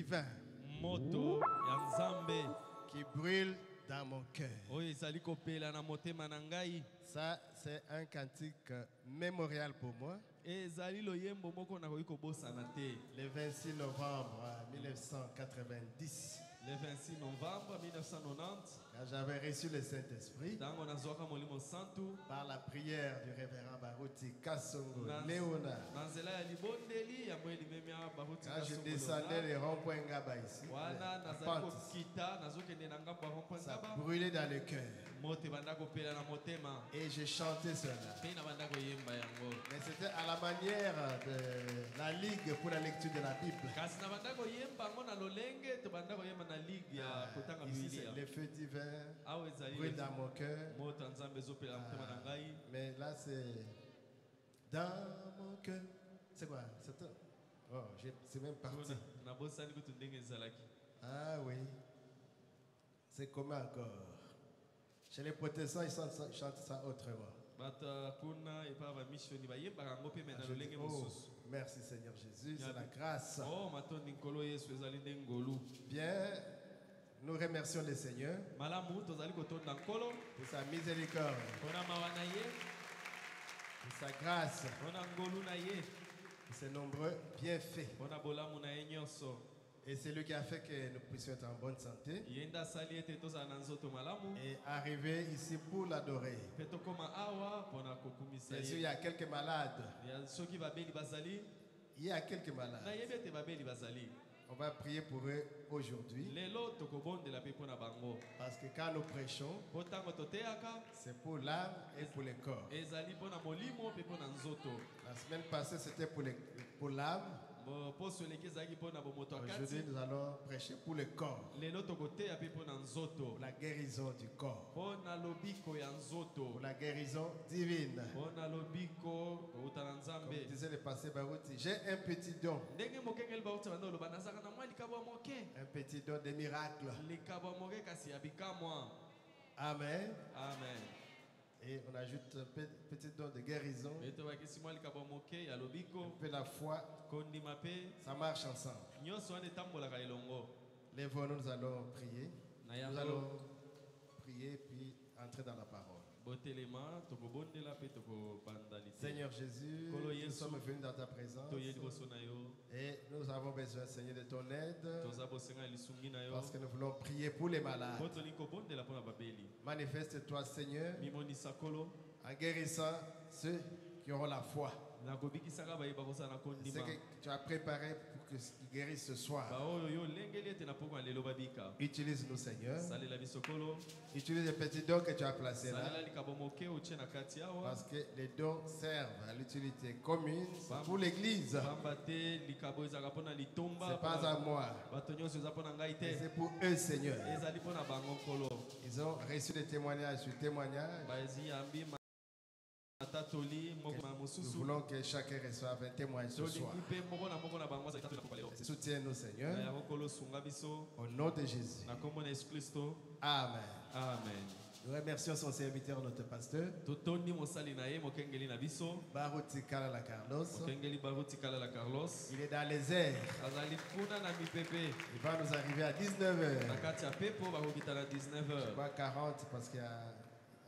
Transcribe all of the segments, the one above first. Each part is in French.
divin moto ya nzambe qui brûle dans mon cœur. oyo ezali kopela na motema na ngai. Ça, c'est un cantique mémorial pour moi. ezali loyembo moko nakoki kobosana te. Le 26 novembre 1990, le 26 novembre 1990 quand j'avais reçu le Saint-Esprit, ntango nazwaka molimo santu par la prière du révérend Baruti Kasongo na Léonard, na nzela ya libondeli ya moyelimemi ya baruti quand je descendais les ronds-points Ngaba ici, wana la nazali pente, kokita nazokende na ngambo ya rond-point ça ngaba brûlait dans le cœur. moto ebanda kopela na motema Et je chantais cela. mpe nabanda koyemba yango. Mais c'était à la manière de la Ligue pour la lecture de la Bible. kasi nabanda koyemba yango na lolenge tobanda koyemba na ligue ya kotanga Ici, c'est bibilia. le feu divin awa ezali brûle dans mon cœur. moto ya nzambe ezopela na motema na ngai. Mais là, c'est dans mon cœur. C'est quoi? C'est tout. Oh, c'est même parti. nabosani kutu ndenge ezalaki. Ah oui. C'est comment encore? Chez les protestants, ils chantent ça autrement. bato kuna epa bamisioni bayembaka yango mpe me na Je dis, lolenge oh, mosusu. merci Seigneur Jésus, c'est la grâce. oh matondi nkolo yesu ezali nde ngolu. Bien, nous remercions le Seigneur malamu tozali kotonda nkolo pour sa miséricorde, mpona mawa na ye, pour sa grâce, mpona ngolu na ye, pour ses nombreux bienfaits. mpona bolamu na ye nyonso. Et c'est lui qui a fait que nous puissions être en bonne santé ye nde asali ete tozala na nzoto malamu et arriver ici pour l'adorer. mpe tokóma awa mpona kokumisa Bien sûr, il y ye. a quelques malades. ya soki babeli bazali Il y a quelques malades. nayebi ete babeli bazali On va prier pour eux aujourd'hui. lelo tokobondela mpe mpona bango Parce que quand nous prêchons, mpo ntango toteyaka c'est pour l'âme et pour le corps. ezali mpona molimo mpe mpona nzoto. La semaine passée, c'était pour l'âme. poso eleki ezalaki mpona bomoto ya Aujourd'hui, kati. nous allons prêcher pour le corps. lelo tokoteya mpe mpona nzoto, Pour la guérison du corps. mpona lobiko ya Pour nzoto, la guérison divine. mpona lobiko kouta na Comme nzambe. disait le passé Barouti, j'ai un petit don. ndenge mokengeli bauti banda oloba nazalaka na mwa likabo ya moke, Un petit don de miracle. likabo ya moke kasi ya bikamwa. Amen. Amen. Et on ajoute un petit don de guérison. mpe tobakisi mwa likabo ya moke ya lobiko, Un peu la foi. kondima mpe Ça marche ensemble. nyonso wana etambolaka elongo. Lèvons-nous, nous allons prier. na Nous yango allons prier puis entrer dans la parole. botelema tokobondela mpe tokobanda lite. Seigneur Jésus, Kolo nous Yesu, sommes venus dans ta présence toye liboso na yo, et nous avons besoin, Seigneur, de ton aide toza bosenga ya lisungi na yo, parce que nous voulons prier pour les malades. mpo tolingi kobondela mpona babeli. Manifeste-toi, Seigneur, mimonisa kolo en guérissant ceux qui auront la foi. nakobikisaka bayeba kozala na Ce kondima que tu as préparé pour qu'ils guérissent ce soir. baoyo yo olengeli ete na poko ya lelo babika. Utilise-nous, Seigneur. salela biso kolo, Utilise les petits dons que tu as placés salela là. likabo moke otie na kati awa, Parce que les dons servent à l'utilité commune c'est pour l'Église. pamba te likabo ezalaka mpona litomba, C'est pas à moi, bato nyonso eza mpona ngai te, c'est pour eux, Seigneur. ezali mpona bango kolo. Ils ont reçu des témoignages sur témoignages. baziyambi matatoli moko na Nous mosusu, voulons que chacun reçoive un témoignage ce soir. tolingi mpe moko na bango azali tatoli na poko lelo. Soutiens-nous, na Seigneur. yango kolo sunga biso Au nom de Jésus. na kombo na yesu kristo. Amen. Amen. Nous remercions son serviteur, notre pasteur, totondi mosali na ye mokengeli na biso, Baruti Kalala Carlos. mokengeli baruti kala la Carlos, Il est dans les airs. azali kuna na mipepe Il va nous arriver à na 19h. kati ya pepo bakokita na 19h, Pas 40 parce qu'il y a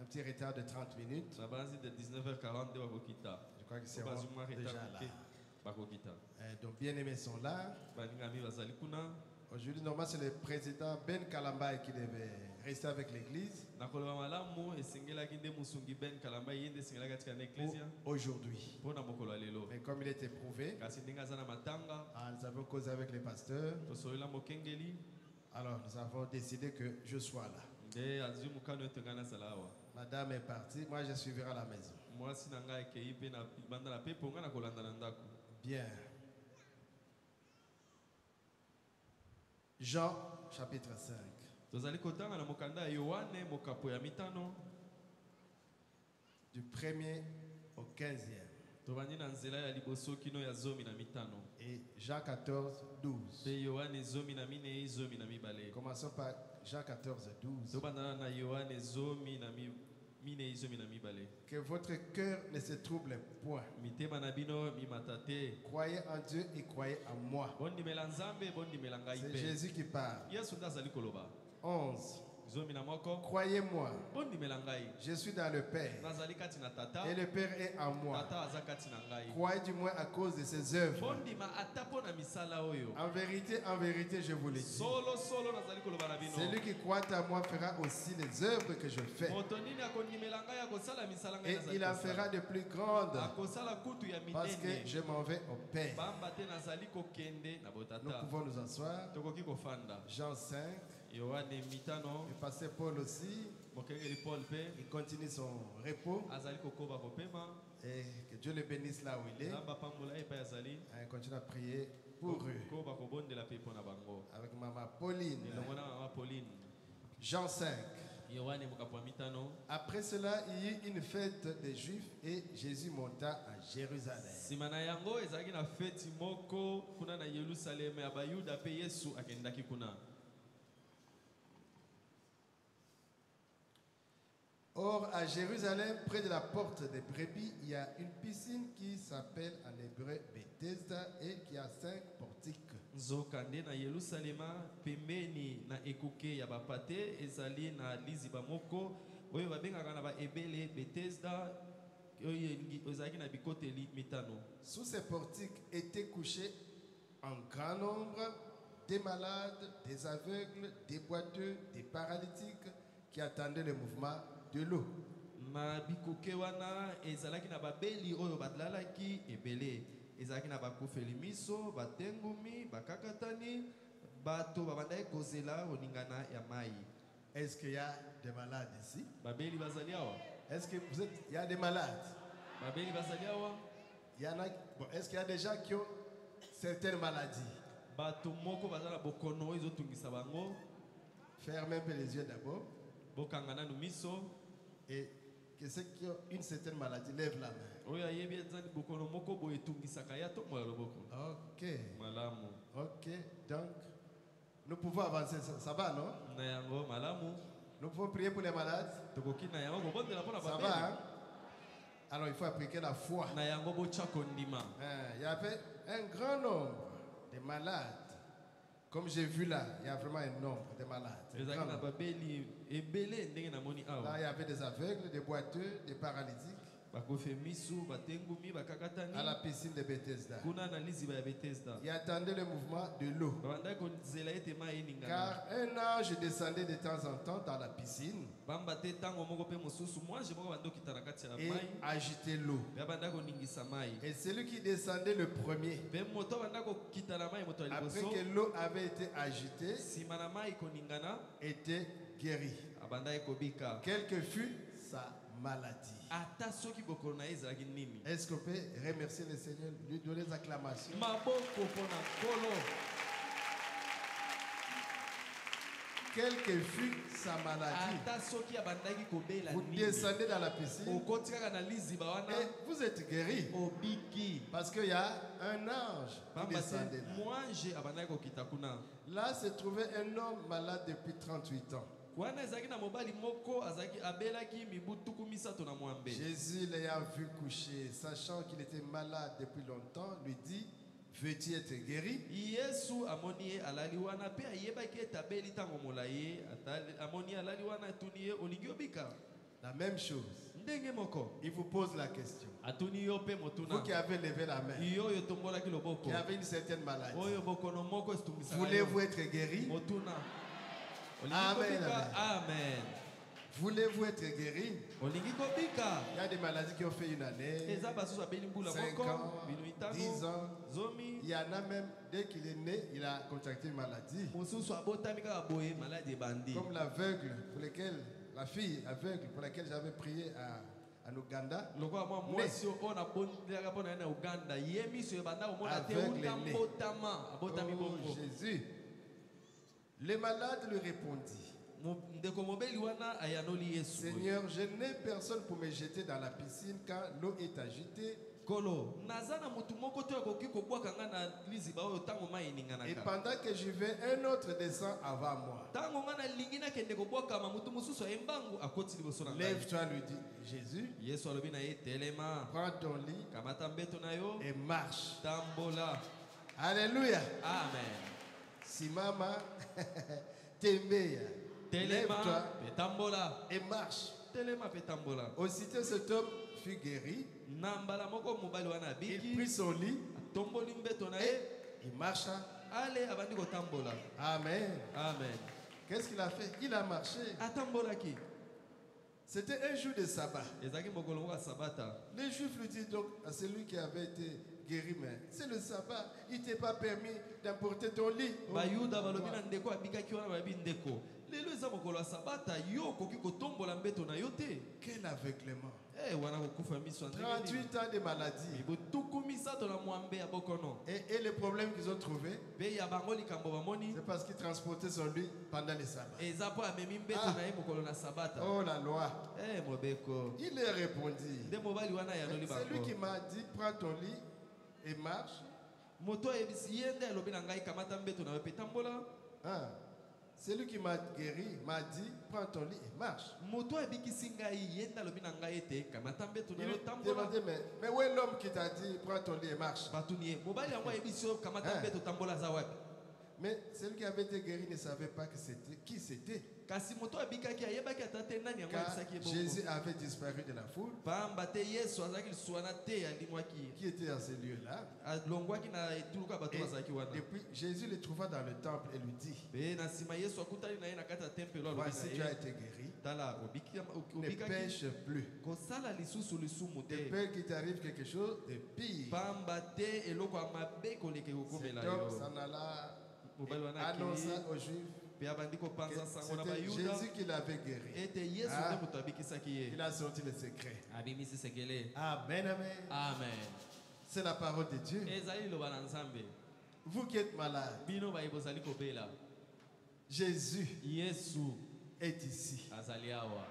un petit retard de 30 minutes. na banzi de 19h40 nde bakokita. Je crois que c'est bazumwa déjà retard là. moke bakokita. Donc bien-aimés sont là. balingami bazali kuna. Aujourd'hui, normalement, c'est le président Ben Kalambay qui devait rester avec l'église. nakoloba malamu esengelaki nde mosungi ben kalamba ye nde esengelaki atika na eklesia Aujourd'hui. mpona mokolo ya lelo, Mais comme il était prouvé, kasi ndenge aza na matanga nous avons causé avec les pasteurs. tosolola mokengeli Alors, nous avons décidé que je sois là. nde azwi mokano ete ngai nazala awa. Madame est partie, moi je suivrai à la maison. mwasi na ngai akei mpe na banda na pepo ngai nakolanda na ndako. Bien. Jean, chapitre 5. tozali kotanga na mokanda ya yohane mokapo ya mitano, Du 1er au 15e. tobandi na nzela ya liboso kino ya zomi na mitano, Et Jean 14, 12. mpe yohane zomi na minei zomi na mibale. Commençons par Jean 14, 12. tobandana na yohane zomi na mine izo mina mibale. Que votre cœur ne se trouble point. Mitema na bino mimatate. Croyez en Dieu et croyez en moi. Bondi melanzambe, bondi melanga C'est ipe. Jésus qui parle. Yesu ndazali koloba. 11. Zo mina moko. Croyez-moi, Bondi melangai. je suis dans le Père Nazali kati na tata. et le Père est en moi. Tata aza kati na ngai. Croyez du moins à cause de ses œuvres. Bondi ma atapo na misala oyo. En vérité, je vous le dis. Solo nazali koloba na bino. Celui qui croit à moi fera aussi les œuvres que je fais. Moto nini akonimelanga ya kosala misala ngai Et nazali il en kosala. fera de plus grandes Akosala kutu ya parce que minene. je m'en vais au Père. Bamba te nazali kokende na Nous botata. pouvons nous asseoir. Tokoki kofanda. Jean 5, Yohane mitano. le pasteur Paul aussi, Mokengeli Paul pe. il continue son repos. Azali kokoba kopema. Et que Dieu le bénisse là où il est. Namba pambola epa azali. On continue à prier pour eux. Koba kobondela pe pona bango. Avec maman Pauline. Elongo na mama Pauline. Jean 5. Yohane mokapwa mitano. Après cela, il y eut une fête des Juifs et Jésus monta à Jérusalem. Sima na yango ezalaki na feti moko kuna na Yerusalemu ya Bayuda pe Yesu akendaki kuna. Or, à Jérusalem, près de la porte des brebis, il y a une piscine qui s'appelle en hébreu Bethesda et qui a 5 portiques. Nzokande na Yerusalema pembeni na ekuke ya bapate ezali na liziba moko oyo babengaka na ba ebele Bethesda oyo ezalaki na bikoteli mitano. Sous ces portiques étaient couchés en grand nombre des malades, des aveugles, des boiteux, des paralytiques qui attendaient le mouvement de l'eau. Na bikuke wana ezalaki na babeli oyo badlalaki ebele ezalaki na bakufeli miso batengumi bakakatani bato babandaki kozela oningana ya mai. Est-ce qu'il y a des malades ici? Babeli bazali awa. Est-ce que il y a des malades? Babeli bazali awa. Il y en a. Bon, est-ce qu'il y a des gens qui ont certaines maladies? Bato moko bazala bokono ezotungisa bango. Fermez un peu les yeux d'abord. Bokangana nu miso. Et que ceux qui ont une certaine maladie lèvent la main. Oyo ayebi ezali bokono moko boye etungisaka ya to moya loboko. Ok. Malamu. Ok. Donc, nous pouvons avancer. Ça va, non? Na yango malamu. Nous pouvons prier pour les malades. Tokoki na yango kobondela mpona Ça babeli. va, hein? Alors, il faut appliquer la foi. Na yango botya kondima. Il y avait un grand nombre de malades. Comme j'ai vu là, il y a vraiment un nombre de malades. Un grand Ezalaki na nombre. babeli ebele ndenge namoni Là, awa. il y avait des aveugles, des boiteux, des paralytiques Bakofe misu batengumi bakakatani à la piscine de Bethesda. kuna na liziba ya Bethesda. Ils attendaient le mouvement de l'eau. Babandaki kozela ete mai eningana. Car un ange descendait de temps en temps dans la piscine Bamba te tango moko pe mosusu mwanje moko bandokita na kati ya et mai. agitait l'eau. Pe abandaki koningisa mai. Et celui qui descendait le premier, Pe moto abandaki kokita na mai moto ya après liboso. que l'eau avait été agitée, Sima na mai koningana était guéri. abandaki kobika. Quelle que fût sa maladie. Ata soki bokono na ye ezalaki nini. Est-ce qu'on peut remercier le Seigneur, lui donner des acclamations? Maboko mpona nkolo. Quelle que fût sa maladie, Ata soki abandaki kobela vous nini. descendez dans la piscine Okoti kaka na liziba wana. et vous êtes guéri. Obiki. Parce qu'il y a un ange qui Bamba descendait te là. mwanje abandaki kokita kuna. Là se trouvait un homme malade depuis 38 ans. Wana ezalaki na mobali moko azalaki abelaki mibu tuku misato na mwambe. Jésus l'ayant vu coucher, sachant qu'il était malade depuis longtemps, lui dit, veux-tu être guéri? Yesu amoni ye alali wana pe ayebaki ete abeli ntango molai amoni alali wana atuni ye olingi obika. La même chose. Ndenge moko Il vous pose la question. atuni yo pe motuna. Vous qui avez levé la main, Yo yo tombolaki loboko. qui avez une certaine maladie, Oyo bokono moko etungisaka yo. voulez-vous être guéri? Motuna. Olingi Amen, kobika. amen. Amen. Voulez-vous être guéri? Olingi kobika. Il y a des maladies qui ont fait une année, Eza basusu abeli mbula 5 moko. ans, Bino 10 mitano. ans. Zomi. Il y en a même, dès qu'il est né, il a contracté une maladie. Mosusu abotami kaka boye maladi ebandi. Comme l'aveugle, pour lequel, la fille aveugle pour laquelle j'avais prié en Ouganda. Lokola mwa mwasi oyo nabondelaka mpona ye na uganda ye miso ebanda komona te Aveugle uta né. mbotama abotami Oh bongo. Jésus. Le malade lui répondit, Ndeko mobeli wana ayanoli yesu boye. Seigneur, je n'ai personne pour me jeter dans la piscine quand l'eau est agitée. kolo naza na motu moko to akoki kobwaka nga na miziba oyo tango mai Et eninganaka. pendant que je vais, un autre descend avant moi. Tango nga nalingi nakende kobwakama mutu mosusu ayembangu akoti liboso na ngai. Lève-toi, lui dit Jésus, Yesu alobi na ye telema, prends ton lit kamata mbeto na yo, et marche. tambola. Alléluia. Amen. Simama, Tembeya. Telema Lève-toi pe tambola. et marche. Telema pe tambola. Aussitôt cet homme fut guéri. Na mbala moko mobali wana Il abiki, prit son lit atomboli mbeto na et ye, il marcha. ale abandi kotambola. Amen. Amen. Qu'est-ce qu'il a fait? Il a marché. Atambolaki. C'était un jour de sabbat. Ezaki mokolo moko ya sabata. Les Juifs lui disent donc à celui qui avait été guéri, mais c'est le sabbat. Il ne t'est pas permis d'emporter ton lit. Bayuda balobi na ndeko abikaki wana bayebi ndeko. Lelo eza mokolo ya sabata, yo okoki kotombola mbeto na yo te. Quel aveuglement. Wana kokufa miso ya ndenge nini. 38 ans de maladie. Mibu tuku misato na mwambe ya bokono. Et les problèmes qu'ils ont trouvés, Pe ya bango likambo bamoni, c'est parce qu'ils transportaient son lit pendant les sabbats. eza po amemi mbeto na ye mokolo na sabata. Oh la loi. Mobeko. Il leur répondit. Nde mobali wana yanoli C'est lui qui bango. m'a dit, prends ton lit et marche. Moto ayebisi ye nde alobi na ngai kamata mbeto na yo pe tambola. Hein? Celui qui m'a guéri m'a dit, prends ton lit et marche. Moto ayebikisi ngai ye nde alobi na ngai ete kamata mbeto na Il yo lui tambola. demandait, mais où est l'homme qui t'a dit, prends ton lit et marche? Batuni ye mobali yango ayebisi yo kamata mbeto tambola za wapi. Mais celui qui avait été guéri ne savait pas que c'était qui c'était. Kasi moto abikaki ayebaki ata te nani yango Car ayebisaki ye bongo. Jésus avait disparu de la foule Pamba te Yesu azalaki lisuana te alimwaki. qui était à ces lieux-là. Alongwaki na etuluka bato bazalaki wana. Et puis Jésus le trouva dans le temple et lui dit, Pe na nsima Yesu akutani na ye na kati ya tempelo alobi voici na tu as ye. été guéri. Tala Ne obikaki pêche plus. kosala lisusu lisumu De te. peur qu'il t'arrive quelque chose de pire. Pamba te eloko ya mabe koleka Cet ekokomela homme yo. s'en alla Mobali et wana annonça akili aux Juifs pe abandi que kopanza sango na c'était bayuda Jésus qui l'avait guéri. ete Yesu Ah. nde moto abikisaki ye. Il a sorti le secret. Abimisi sekele. Amen, amen. Amen. C'est la parole de Dieu. Ezali liloba na Nzambe. Vous qui êtes malade, Bino baye bozali kobela. Jésus Yesu est ici. azali awa.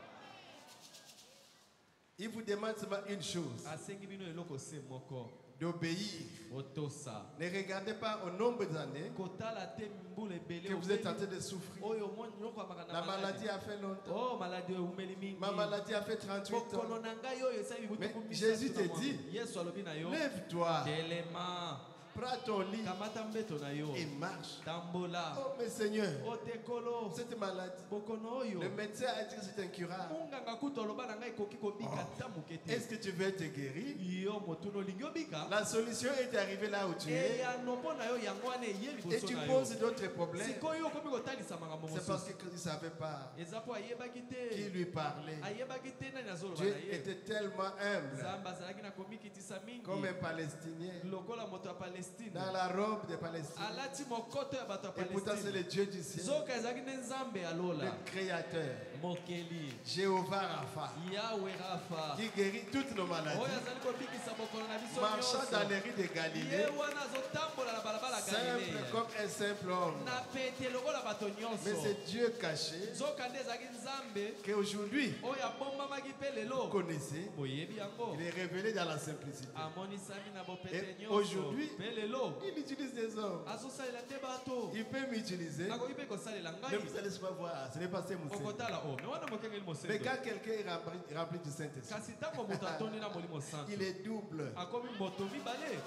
Il vous demande seulement une chose, Asengi bino eloko se moko. d'obéir. Otosa. Ne regardez pas au nombre d'années Kotala te mbula ebele que vous êtes en train de souffrir. oyo moni nyoko amaka na La maladie a fait longtemps. Oh maladie oyo umeli mingi. Ma maladie a fait 38 Bokolo ans. na ngai oyo esali Mais butuku Jésus te dit, Yesu alobi na yo. lève-toi, Telema. prends ton lit Kamata mbeto na yo. et marche. Tambola. Oh, mais Seigneur, O tekolo. cette maladie, Bokono oyo. le médecin a dit que c'est incurable. Munganga kuto aloba na ngai koki kobika ta mokete. Est-ce que tu veux être guéri? Yo motuno lingi obika. La solution est arrivée là où tu es. Ya nombo na yo yango wana eye Et liboso tu na yo. poses d'autres problèmes. Sikoyo okomi kotalisa makambo C'est parce mosusu. qu'il ne savait pas Eza po ayebaki qui te. lui parlait. Ayebaki te nani azoloba Dieu na ye. était tellement humble, Nzambe azalaki na komikitisa mingi. comme un Palestinien, Lokola moto ya Palestine. dans la robe de Palestine. Alati mokoto ya bato ya Et pourtant, c'est le Palestine. Dieu du ciel, Zoka ezalaki nde Nzambe alola. le Créateur, Mokeli. Jéhovah Rapha, Yahweh Rafa. qui guérit toutes nos Oyo maladies. azali kobikisa bokolo na biso Marchant dans les nyonso. rues de Galilée, Ye wana azotambola na balabala ya simple Galilea. comme un simple homme. Na pete lokola bato Mais nyonso. c'est Dieu caché Zoka nde ezalaki Nzambe qu'aujourd'hui, oyo abombamaki mpe vous lelo. connaissez, Boyebi yango. il est révélé dans la simplicité. Amonisami na bopete Et nyonso. aujourd'hui, Mpe lelo. Il utilise des hommes. Azosalela te bato. Il peut m'utiliser. Akoki mpe kosalela Mais ngai. vous allez souvent voir, ce n'est pas Moussé. Okotala o. Me wana mokengeli Mais mosedo. quand quelqu'un est rempli du Saint-Esprit, Kasi ntango moto atondi na molimo santo. il est double. Akomi moto mibale.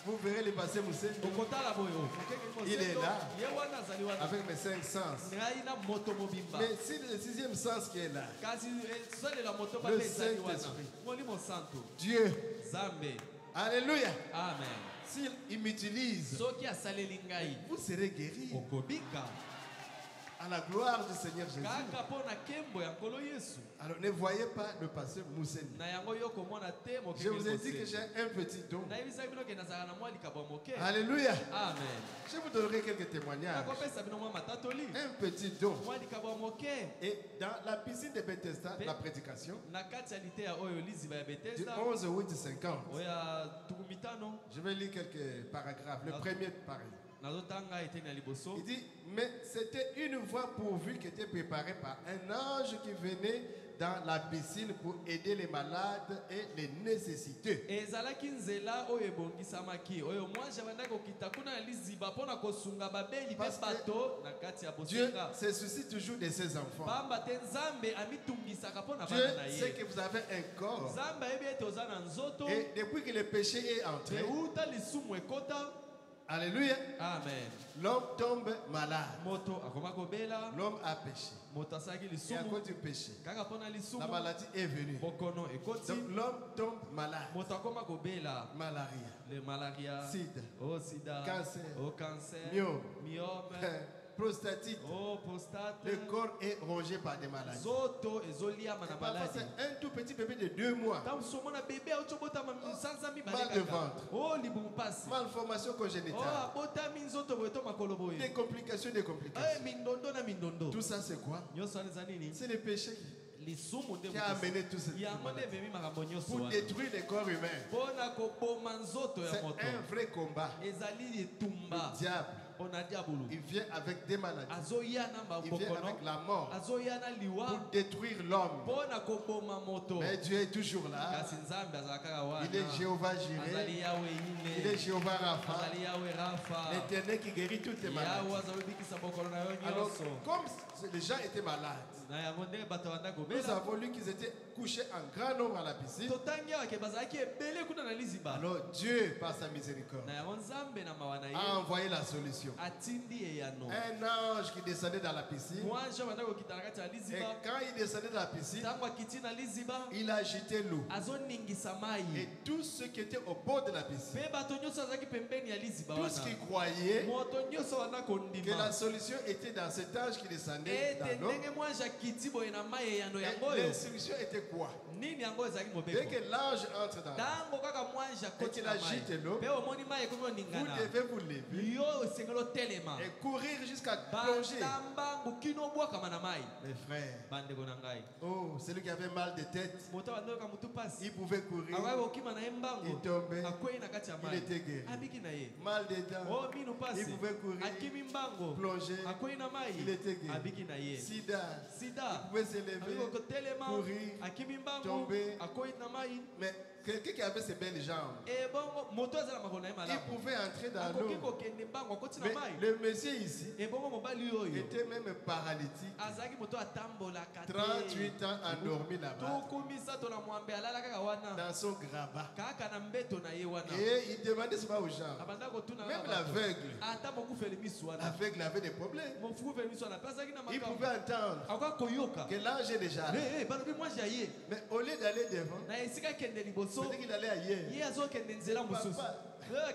Vous verrez le passé Moussé Okotala boyo. Mokengeli mosedo. Il est là. Ye wana azali wana. avec mes 5 sens. Ngai na moto mobimba. Mais si le 6e sens qui est là, Kasi salela moto Le babe ezali wana. Saint-Esprit. Molimo santo. Dieu, Zambe. Alléluia, Amen. s'il m'utilise, Soki asaleli ngai. vous serez guéris Okobika. à la gloire du Seigneur Jésus. Kaka po na kembo ya nkolo Yesu. Alors ne voyez pas le passé Moussé. Na yango yo komona te Je vous ai mokengeli dit que mosedo. j'ai un petit don. Nayebisaki bino ke nazalaka na mwa likabo ya moke. Alléluia. Amen. Je vous donnerai quelques témoignages. Nakopesa bino mwa matatoli. Un petit don. Mwa likabo ya moke. Et dans la piscine de Bethesda, la prédication, Na kati ya liteya oyo liziba ya du Bethesda. 11 août 50, Oya tuku mitano. je vais lire quelques paragraphes. Le premier pareil. Nazotanga eteni ya liboso. Il dit, mais c'était une voie pourvue qui était préparée par un ange qui venait dans la piscine pour aider les malades et les nécessiteux. ezalaki nzela oyo ebongisamaki oyo mwasi abandaki kokita kuna na liziba mpona kosunga babeli mpe Parce que bato na kati ya Dieu bosenga se soucie toujours de ses enfants. pamba te nzambe amitungisaka mpo na Dieu bana na sait ye que vous avez un corps. nzambe ayebi ete oza na nzoto Et depuis que le péché est entré, euta lisumu ekota alléluia, amen l'homme tombe malade. moto akoma kobela L'homme a péché. moto asalaki Et à lisumu cause du péché, kaka mpo na lisumu la maladie est venue. bokono ekoti Donc l'homme tombe malade. moto akoma kobela Malaria, le malaria sida, o sida Cancer. o cancer myome, myome prostatite. o prostate Le corps est rongé par des maladies. zoto ezoliama Et na parfois, maladi c'est un tout petit bébé de 2 mois. ntango somona bebe auti obotama sanza mibale Mal de kaka ventre. o libumu mpasi Malformation o congénitale. abotami nzoto boye to makolo Des boye complications, des complications. mindondo na mindondo Tout ça, c'est quoi? nyonso wana eza nini C'est le péché lisumu nde qui a amené tout ce yango nde ememi makambo nyonso pour wana détruire le corps humain. mpona koboma nzoto ya C'est moto un vrai combat. ezali etumba Le diable, mpona diabolo il vient avec des maladies. azoya na Il vient mabokono avec la mort azoya na liwa pour détruire l'homme. mpona koboma moto Mais Dieu est toujours là. kasi nzambe azala kaka wana Il est Jéhovah Jireh. azali yawe Il est ine Jéhovah Rapha. azali yawe rafa L'éternel qui guérit toutes les yawe maladies. azobikisa bokolo na yo Alors, nyonso comme les gens étaient malades, na yango ndenge bato banda nous kobela avons lu qu'ils étaient couchés en grand nombre à la piscine. totangi awa ke bazalaki ebele kuna na liziba Alors Dieu, par sa miséricorde, na yango nzambe na mawa na a ye envoyé la solution. atindi eyano Un ange qui descendait dans la piscine. mwanje banda kokita na kati ya Et liziba quand il descendait dans la piscine, ntango akiti na liziba il agitait l'eau. azoningisa mai Et tous ceux qui étaient au bord de la piscine, mpe bato nyonso azalaki pembeni ya liziba tous qui wana croyaient moto nyonso banda que la kondima solution était dans cet ange qui descendait ete dans l'eau, ndenge mwanje akiti boye na mai eyano et yango oyo l'instruction était quoi? nini yango ezalaki Dès mobeko que l'ange entre dans l'eau, ntango kaka mwanje et akoti qu'il na mai agite l'eau, mpe omoni mai ekomi vous oningana devez vous lever yo osengeli otelema et courir jusqu'à plonger. batambangu kino obwakama na mai Mes frères, bandeko na ngai oh, celui qui avait mal de tête, moto abandoyoka mutu mpasi il pouvait courir, akaki kokima na ye il mbango tombait, akwei na kati ya il mai était guéri. abiki na ye Mal des dents, o minu il mpasi pouvait courir, akimi mbango plonger, akwei na mai il était guéri. abiki na ye Sida, sida il pouvait se lever, abiki kotelema courir, akimi mbango tomber. akwei na mai mais quelqu'un qui avait ses belles jambes, ebongo moto azala makolo na ye il malamu pouvait entrer dans akoki l'eau. kokende mbango akoti na Mais mai le monsieur ici ebongo mobali oyo était même paralytique, azalaki moto atambolaka te 38 ans endormi là-bas, tuku misato na mwambe alala kaka wana dans son grabat. kaka na mbeto na ye wana Et il demandait souvent aux gens, abanda kotuna même kaka bato. l'aveugle, ata mokufeli miso wana l'aveugle avait des problèmes. mokufeli miso wana mpe azalaki na Il makambo pouvait entendre akoka koyoka que l'ange est déjà là. balobi mwasi aye Mais au lieu d'aller devant, na esika akende liboso peut-être qu'il allait ailleurs. ye azokende nzela mosusu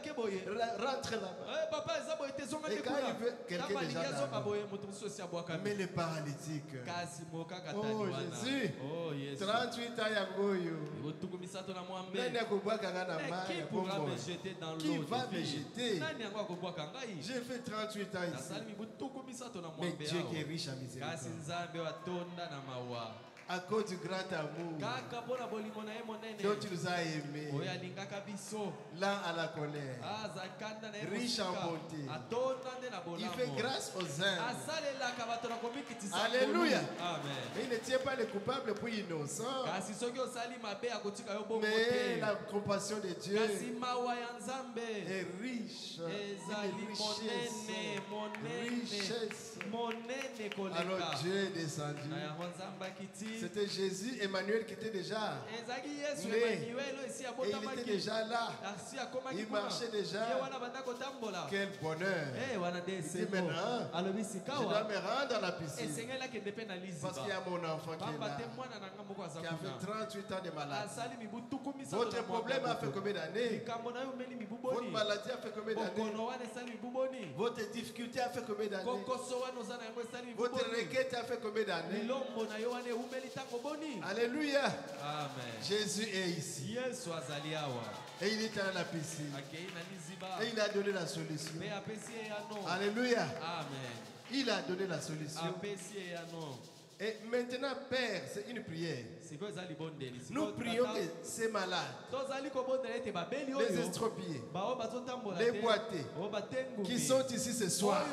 ke boye Rentre là-bas. papa eza boye te zonga Et nde quand il veut quelqu'un kuna déjà alingi azonga dans l'eau. boye moto mosusu osi Mais abwakami les paralytiques, kasi mokaka oh tani wana Jésus, oh yesu 38 ans yangoyo. botuku misato na mwambe Nani akobwaka na qui mai ya pourra bongo? me jeter dans l'eau Qui va de me vie? jeter? Nani yango akobwaka ngai J'ai fait 38 ans ici. nasali mibu tuku misato na Mais mwambe Dieu qui est awa riche en kasi miséricorde, nzambe watonda na mawa à cause du grand amour kaka mpona bolingo na ye dont monene tu nous as aimés, oyo alingaka biso lent à la colère, aza kanda na ye riche en mosika bonté. atonda nde na il fait bolango grâce aux humbles. asalelaka bato na komikitisa Alléluia. nkolu. Amen. Mais il ne tient pas les coupables pour innocents, kasi soki osali mabe akotika yo bongo mais te la compassion de Dieu kasi mawa ya nzambe est riche. ezali Une monene richesse. monene Alors koleka Dieu est descendu. na yango nzambe akiti C'était Jésus, Emmanuel qui était déjà. ezalaki yesu Né. emanuel oyo esi Et il était abotamaki déjà là. asi akomaki Il kuna marchait déjà. ye wana banda kotambola Quel bonheur. wana nde Il dit esengo maintenant, alobi je dois sikawa me rendre à la piscine. esengeli akende mpe na Parce qu'il y liziba a mon enfant qui est pamba te là, mwana na nga moko aza qui a fait kuna 38 ans de maladie. asali mibu tuku misato Votre na problème a fait mwaka combien d'années? likambo na yo omeli mibu Votre boni maladie a fait combien d'années? bokono wana esali mibu boni Votre difficulté a fait combien d'années? kokoso wana oza na yango esali mibu Votre boni requête a fait combien d'années? milombo na yo wana eumeli ntango boni Alléluia. amen Jésus est ici. yesu azali awa Et il est dans la piscine. akei na liziba Et il a donné la solution. mpe apesi ye yano Alléluia. amen Il a donné la solution. apesi ye yano Et maintenant, Père, c'est une prière. Nous prions que ces malades, les estropiés, les boités, qui sont ici ce soir,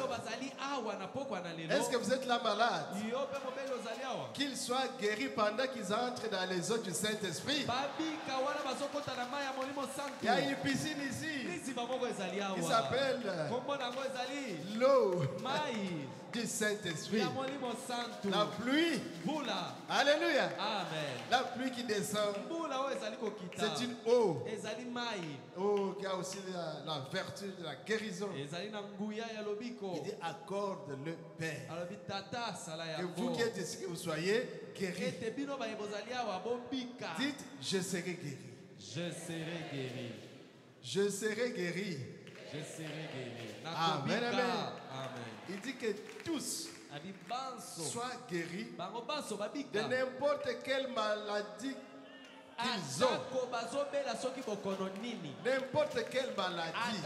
est-ce que vous êtes là malade? Qu'ils soient guéris pendant qu'ils entrent dans les eaux du Saint-Esprit. Il y a une piscine ici qui s'appelle l'eau du Saint-Esprit. La pluie. Alléluia. Amen. La pluie qui descend. C'est une eau. Oh, qui a aussi la vertu de la guérison. Il dit accorde le Père. Que vous qui êtes ici, que vous soyez guéris. Dites, je serai guéri. Je serai guéri. Je serai guéri. Je serai guéri. Amen, amen. Amen. Il dit que tous soient guéris de n'importe quelle maladie qu'ils ont. N'importe quelle maladie.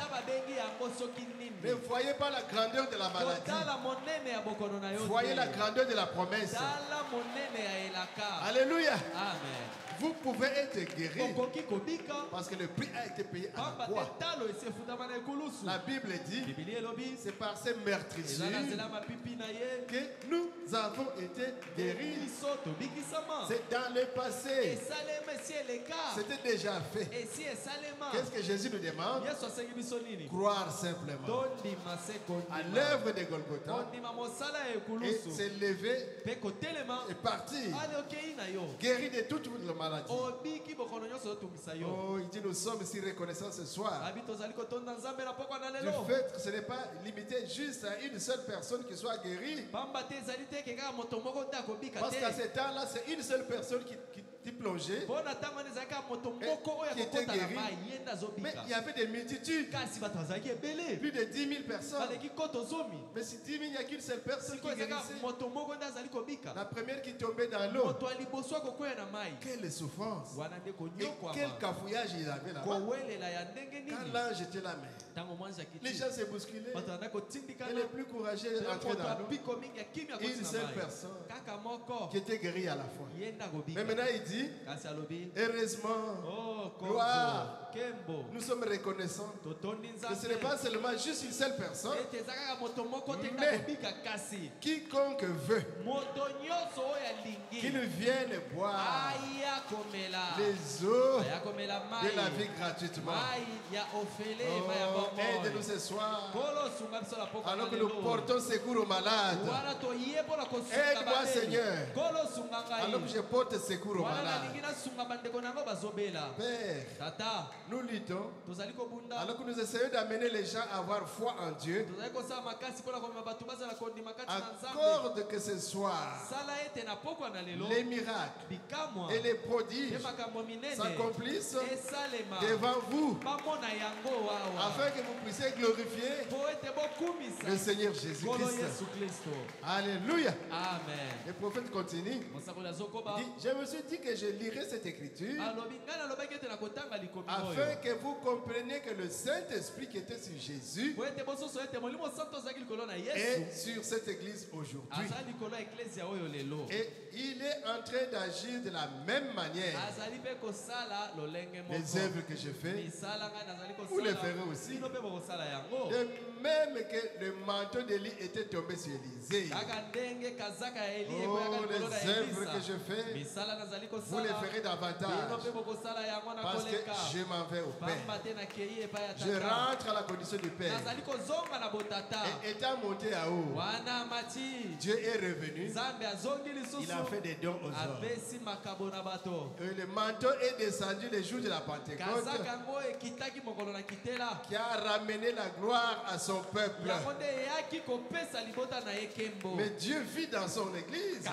Ne voyez pas la grandeur de la maladie. Voyez la grandeur de la promesse. Alléluia. Amen. Vous pouvez être guéri parce que le prix a été payé à la croix. La Bible dit, c'est par ces meurtrissures que nous avons été guéris. C'est dans le passé. C'était déjà fait. Qu'est-ce que Jésus nous demande? Croire simplement à l'œuvre de Golgotha et se lever et partir guéri de toute la maladie. Oh, il dit nous sommes si reconnaissants ce soir du fait que ce n'est pas limité juste à une seule personne qui soit guérie. Parce qu'à ce temps-là, c'est une seule personne qui plongeait et qui était guérie. Mais il y avait des multitudes. Plus de 10 000 personnes. Mais si 10 000, il n'y a qu'une seule personne qui guérissait. La première qui tombait dans l'eau. Quelle souffrance. Et quel cafouillage il avait là-bas. Quand l'ange était là, mais les gens se bousculaient. Et les plus courageux entraient dans l'eau. Une seule personne qui était guérie à la fois. Mais maintenant il dit, heureusement, gloire, nous sommes reconnaissants que ce n'est pas seulement juste une seule personne, mais quiconque veut qu'il vienne boire les eaux de la vie gratuitement. Oh, aide-nous ce soir alors que nous portons secours aux malades. Aide-moi Seigneur alors que je porte secours aux malades. Père, nous luttons alors que nous essayons d'amener les gens à avoir foi en Dieu. Accorde que ce soir les miracles et les prodiges s'accomplissent devant vous afin que vous puissiez glorifier le Seigneur Jésus-Christ. Alléluia. Amen. Le prophète continue. Il dit, je me suis dit que je lirai cette écriture afin que vous compreniez que le Saint-Esprit qui était sur Jésus est sur cette église aujourd'hui. Et il est en train d'agir de la même manière. Les œuvres que je fais, vous les ferez aussi. De même que le manteau d'Élie était tombé sur Élisée. Oh, les œuvres que je fais, vous les ferez davantage. Parce que je m'en vais au Père. Je rentre à la condition du Père. Et étant monté à haut, Dieu est revenu. Il a fait des dons aux hommes. Et le manteau est descendu le jour de la Pentecôte, qui a ramené la gloire à son peuple. Mais Dieu vit dans son église.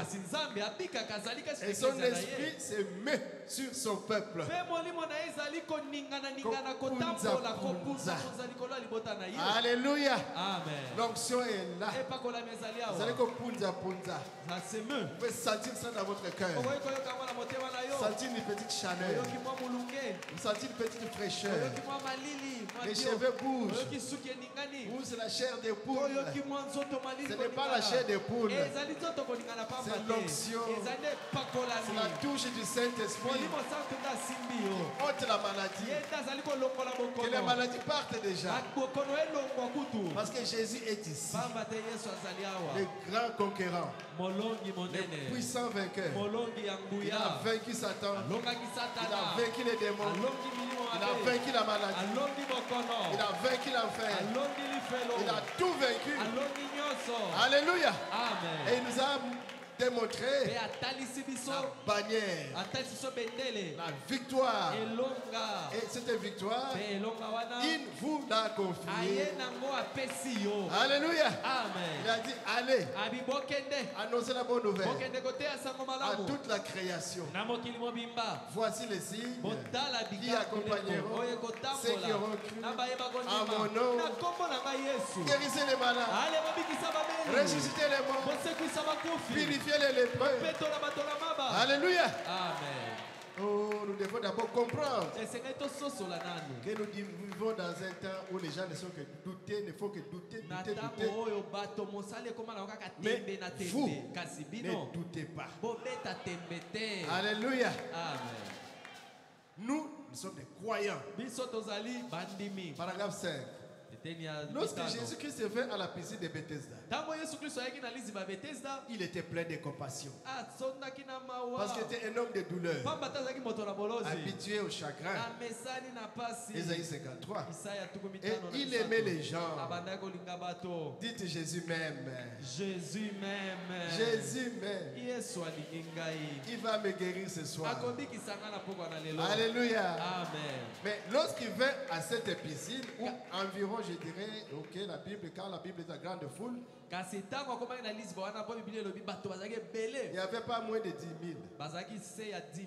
Et son esprit se met sur son peuple. Alléluia. Amen. L'onction est là. Vous allez comme punza. Vous pouvez sentir ça dans votre cœur. Sentir une petite chaleur. Vous sentez une petite fraîcheur. Les cheveux bougent. Vous, la chair des poules. Ce n'est pas la chair des poules. C'est l'onction. C'est la touche du Saint-Esprit. Ôte la maladie. Que les maladies partent déjà. Parce que Jésus est ici. Le grand conquérant. Le puissant vainqueur. Il a vaincu Satan. Il a vaincu les démons. Il a vaincu la maladie. Il a vaincu l'enfer. Il a tout vaincu. Alléluia. Et il nous a démontré la bannière, la victoire. Et cette victoire, il vous l'a confiée. Alléluia. Il a dit allez, annoncez la bonne nouvelle à toute la création. Voici les signes qui accompagneront ceux qui auront cru à mon nom. Guérissez les malades, ressuscitez les morts, purifiez les lépreux. Alléluia. Amen. Oh, nous devons d'abord comprendre que nous vivons dans un temps où les gens ne sont que douter, ne font que douter. Mais vous, ne doutez pas. Alléluia. Amen. Nous sommes des croyants. Paragraphe 5. Lorsque Jésus-Christ est venu à la piscine de Bethesda, il était plein de compassion. Parce qu'il était un homme de douleur, habitué au chagrin. Isaïe 53. Et il aimait les gens. Dites Jésus m'aime. Jésus m'aime. Jésus m'aime. Il va me guérir ce soir. Alléluia. Amen. Mais lorsqu'il vint à cette piscine où environ, je dirais, ok, la Bible, quand la Bible est la grande foule, il n'y avait pas moins de 10 000.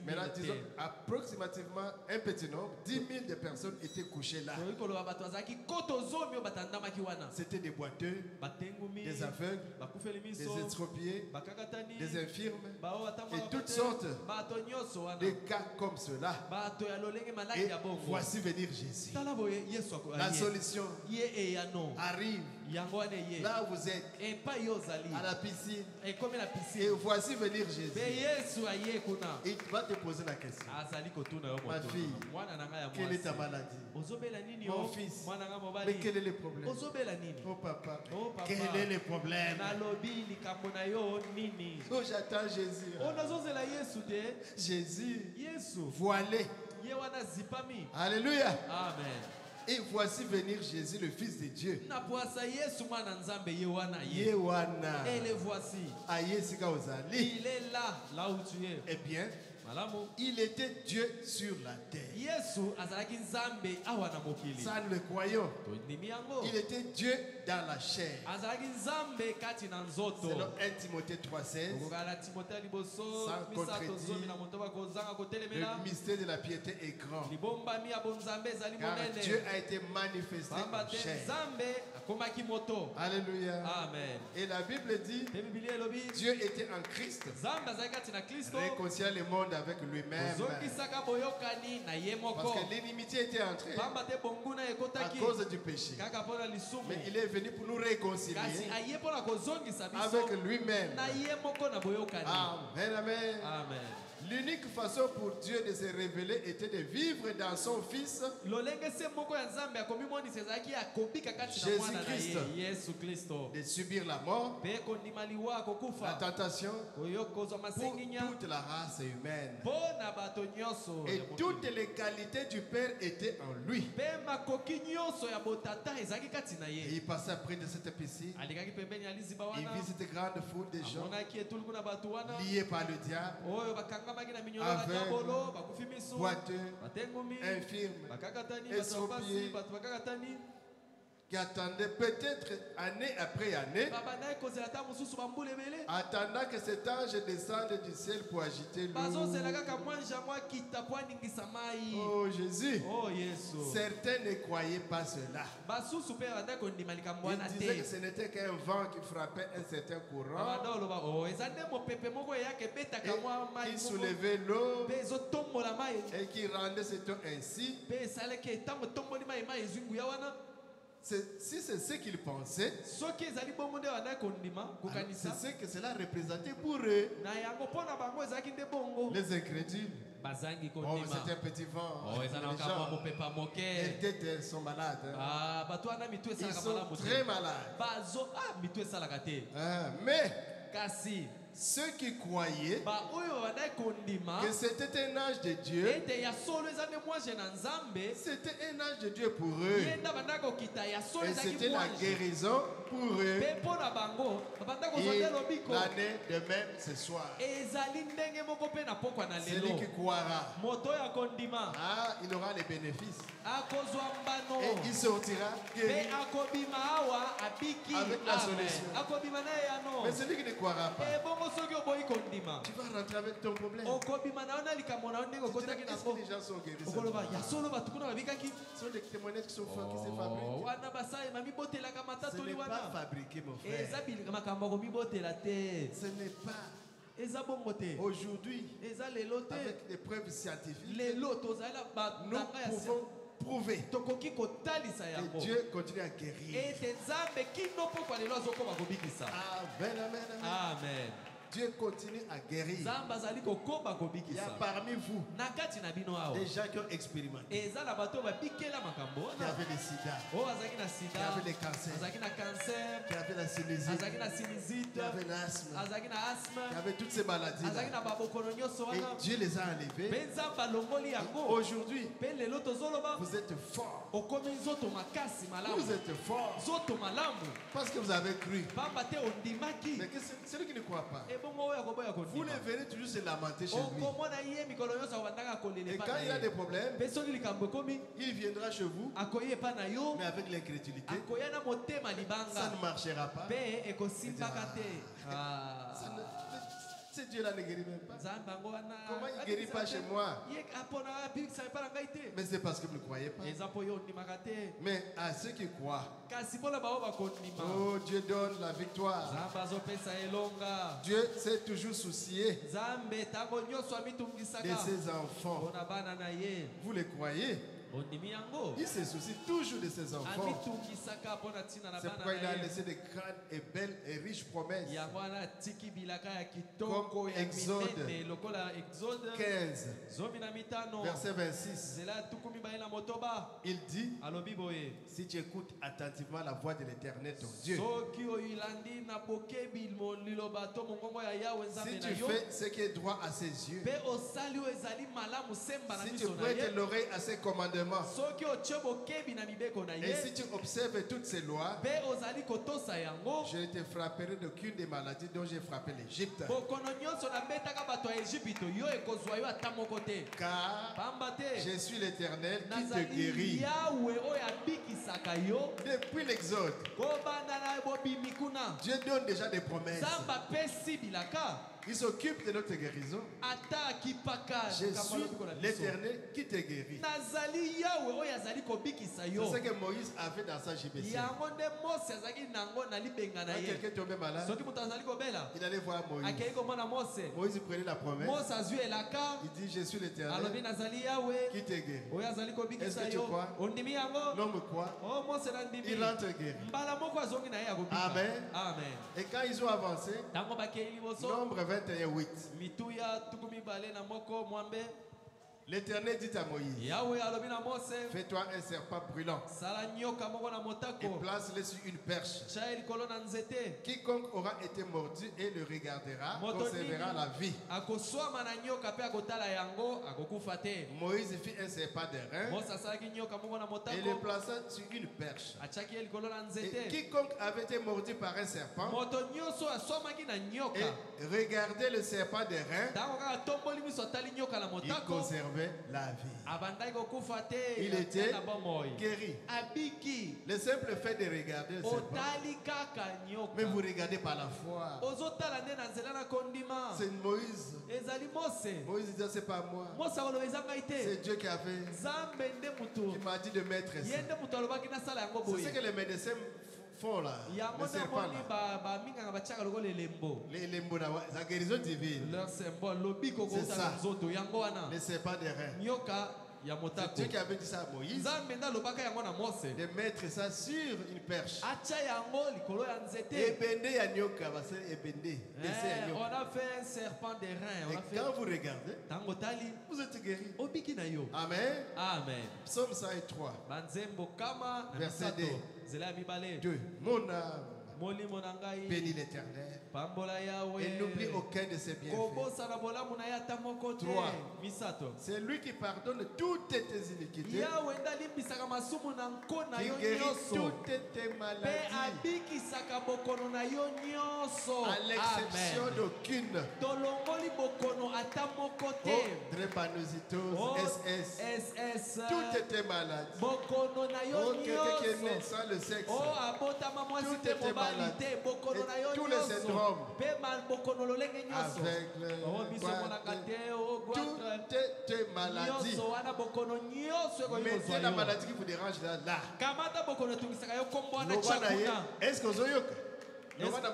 Maintenant, disons, approximativement un petit nombre, 10 000 de personnes étaient couchées là. C'était des boiteux, des aveugles, des estropiés, des infirmes, et toutes sortes de cas comme cela. Et voici venir Jésus. La solution arrive là où vous êtes, à la piscine. Et voici venir Jésus. Il va te poser la question. Ma fille, quelle est ta maladie? Mon fils, mais quel est le problème? Oh papa, quel est le problème? Oh, j'attends Jésus. Jésus, voilé. Alléluia. Amen. Et voici venir Jésus, le Fils de Dieu. Yewana. Et le voici. Il est là où tu es. Eh bien, il était Dieu sur la terre. Ça, nous le croyons. Il était Dieu dans la chair. Selon 1 Timothée 3,16, sans contredire, le mystère de la piété est grand. Car Dieu a été manifesté en chair. Alléluia. Amen. Et la Bible dit, Dieu était en Christ, réconciliant le monde avec lui-même. Parce que l'inimitié était entrée à cause du péché. Mais il est venu pour nous réconcilier avec lui-même. Amen, amen. Amen. L'unique façon pour Dieu de se révéler était de vivre dans son Fils, Jésus-Christ, de subir la mort, la tentation pour toute la race humaine. Et toutes les qualités du Père étaient en lui. Et il passait après de cette piscine. Il vit cette grande foule de gens liés par le diable, aveugles, boiteux, infirmes, estropiés. qui attendaient peut-être année après année, attendant que cet ange descende du ciel pour agiter l'eau. Oh Jésus, certains ne croyaient pas cela. Ils disaient que ce n'était qu'un vent qui frappait un certain courant et qui soulevait l'eau et qui rendait cette eau ainsi. Si c'est ce qu'ils pensaient, c'est ce que cela représentait pour eux. Les incrédules. Oh, c'est un petit vent. Les gens, elles sont malades. Ils sont très malades. Mais ceux qui croyaient que c'était un ange de Dieu, c'était un ange de Dieu pour eux. Et c'était la guérison pour eux. Il en est de même ce soir. Celui qui croira, il aura les bénéfices. Et il sortira guéri avec la solution. Mais celui qui ne croira pas, tu vas rentrer avec ton problème. Est-ce que les gens sont guéris? Ce sont des témoignages qui sont forts, qui se fabriquent. Ce n'est pas fabriqué, mon frère. Ce n'est pas. Aujourd'hui, avec des preuves scientifiques, nous pouvons prouver que Dieu continue à guérir. Amen, amen, amen. Dieu continue à guérir. Il y a parmi vous des gens qui ont expérimenté, qui avaient le sida, qui avaient le cancer, qui avaient la sinusite, qui avaient l'asthme, qui avaient toutes ces maladies-là. Et Dieu les a enlevés. Aujourd'hui, vous êtes forts. Vous êtes forts parce que vous avez cru. Mais celui qui ne croit pas, vous le verrez toujours se lamenter chez lui. Et quand il a des problèmes, il viendra chez vous, mais avec l'incrédulité, ça ne marchera pas. Ce Dieu-là ne guérit même pas. Comment il ne guérit pas chez moi? Mais c'est parce que vous ne croyez pas. Mais à ceux qui croient, oh, Dieu donne la victoire. Dieu s'est toujours soucié de ses enfants. Vous les croyez? Il se soucie toujours de ses enfants. C'est pourquoi il a laissé de grandes et belles et riches promesses. Comme Exode 15, verset 26. Il dit, si tu écoutes attentivement la voix de l'Éternel ton Dieu, si tu fais ce qui est droit à ses yeux, si tu prêtes l'oreille à ses commandements, et si tu observes toutes ces lois, je ne te frapperai d'aucune des maladies dont j'ai frappé l'Égypte. Car je suis l'Éternel qui te guérit. Depuis l'Exode, Dieu donne déjà des promesses. Il s'occupe de notre guérison. Je suis l'Éternel qui te guérit. C'est ce que Moïse a fait dans sa JBC. Quand quelqu'un tombait malade, il allait voir Moïse. Moïse prenait la promesse. Il dit, je suis l'Éternel qui te guérit. Est-ce que tu crois? L'homme croit. Il rentre guéri. Amen. Et quand ils ont avancé, nombre 21:8. L'Éternel dit à Moïse, fais-toi un serpent brûlant et place-le sur une perche. Quiconque aura été mordu et le regardera conservera la vie. Moïse fit un serpent d'airain et le plaça sur une perche. Et quiconque avait été mordu par un serpent et regardait le serpent d'airain, il conservait sauvait la vie. Il était guéri. Le simple fait de regarder le serpent, mais vous regardez par la foi. C'est Moïse. Moïse disait, c'est pas moi. C'est Dieu qui a fait. Qui m'a dit de mettre ça. C'est ce que les médecins font là. Le serpent là. Les lembo, la guérison divine. C'est ça. Le serpent des reins. C'est Dieu qui avait dit ça à Moïse. De mettre ça sur une perche. On a fait un serpent des reins. Et quand vous regardez, vous êtes guéri. Amen. Amen. Psaume 103. Verset 2. Mon âme bénis l'Éternel et n'oublie aucun de ses bienfaits. 3. C'est lui qui pardonne toutes tes iniquités, qui guérit toutes tes maladies, à l'exception d'aucune. Drépanocytose, SS, toutes tes maladies. Quelqu'un qui est né sans le sexe, toutes tes maladies. Et tous les syndromes, aveugle, toutes tes maladies. Mettez la maladie qui vous dérange là. Est-ce que vous avez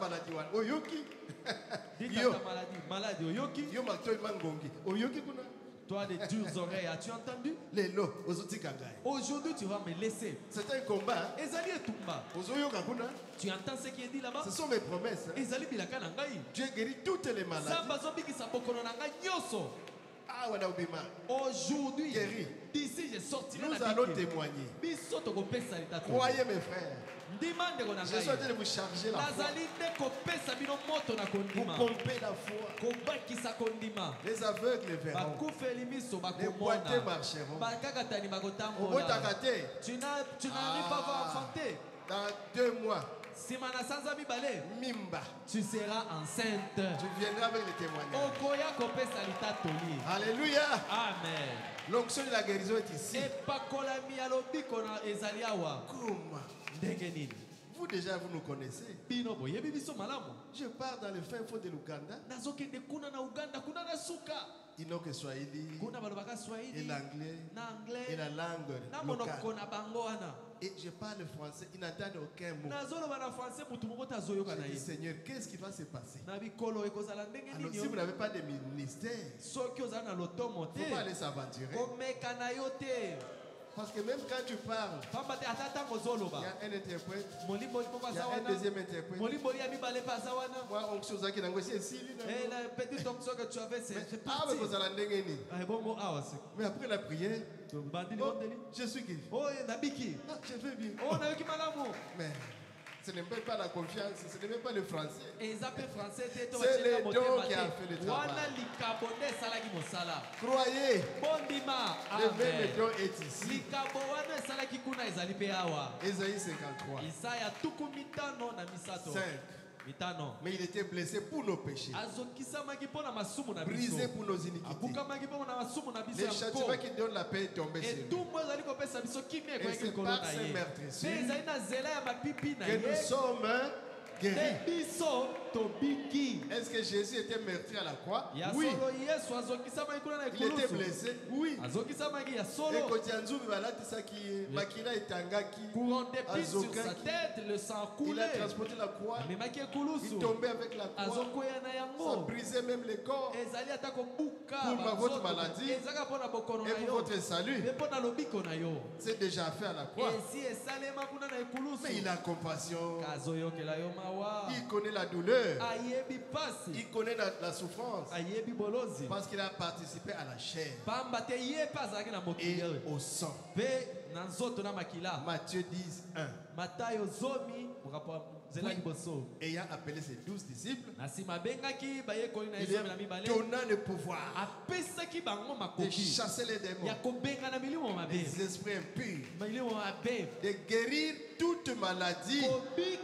maladie? Oyoki. Toi, des dures oreilles, as-tu entendu? Aujourd'hui, tu vas me laisser. C'est un combat. Tu entends ce qui est dit là-bas? Ce sont mes promesses. Dieu guérit toutes les maladies. Aujourd'hui, d'ici j'ai sorti. Nous allons témoigner. Croyez mes frères. Je souhaite de vous charger la foi. Vous pompez la foi. Les aveugles verront. Les boiteux marcheront. Tu n'arrives pas à enfanter. Dans 2 mois, Mimba, tu seras enceinte. Tu viendras avec les témoignages. Alléluia. Amen. L'onction de la guérison est ici. Comment? Vous déjà, vous nous connaissez. Je pars dans le fin fond de l'Ouganda. Il n'y a que Swahili et l'anglais et la langue locale. Et je parle français, ils n'entendent aucun mot. Je dis, Seigneur, qu'est-ce qui va se passer? Alors si vous n'avez pas de ministère, il ne faut pas aller s'aventurer. Parce que même quand tu parles, il y a un interprète, il y a un deuxième interprète. Moi, on sait que mais après la prière, je suis guéri. Je vais bien. Mais ce n'est même pas la confiance, ce n'est même pas le français. C'est le don qui a fait le travail. Croyez, le même don est ici. Ésaïe 53. 5. Mais il était blessé pour nos péchés, brisé pour nos iniquités. Le châtiment qui donne la paix est tombé sur lui. Et c'est par ces meurtrissures que nous sommes guéris. Est-ce que Jésus était meurtri à la croix? Oui. Il était blessé? Oui. Et Kotianzou Balatissaki, Makila et Tangaki, il a transporté la croix. Il tombait avec la croix. Ça brisait même les corps. Pour votre maladie et pour votre salut. C'est déjà fait à la croix. Mais il a compassion. Il connaît la douleur. Il connaît la souffrance. Parce qu'il a participé à la chair et au sang. Matthieu 10, 1. Ayant appelé ses 12 disciples, il leur donna le pouvoir de chasser les démons, les esprits impurs, de guérir toute maladie. Les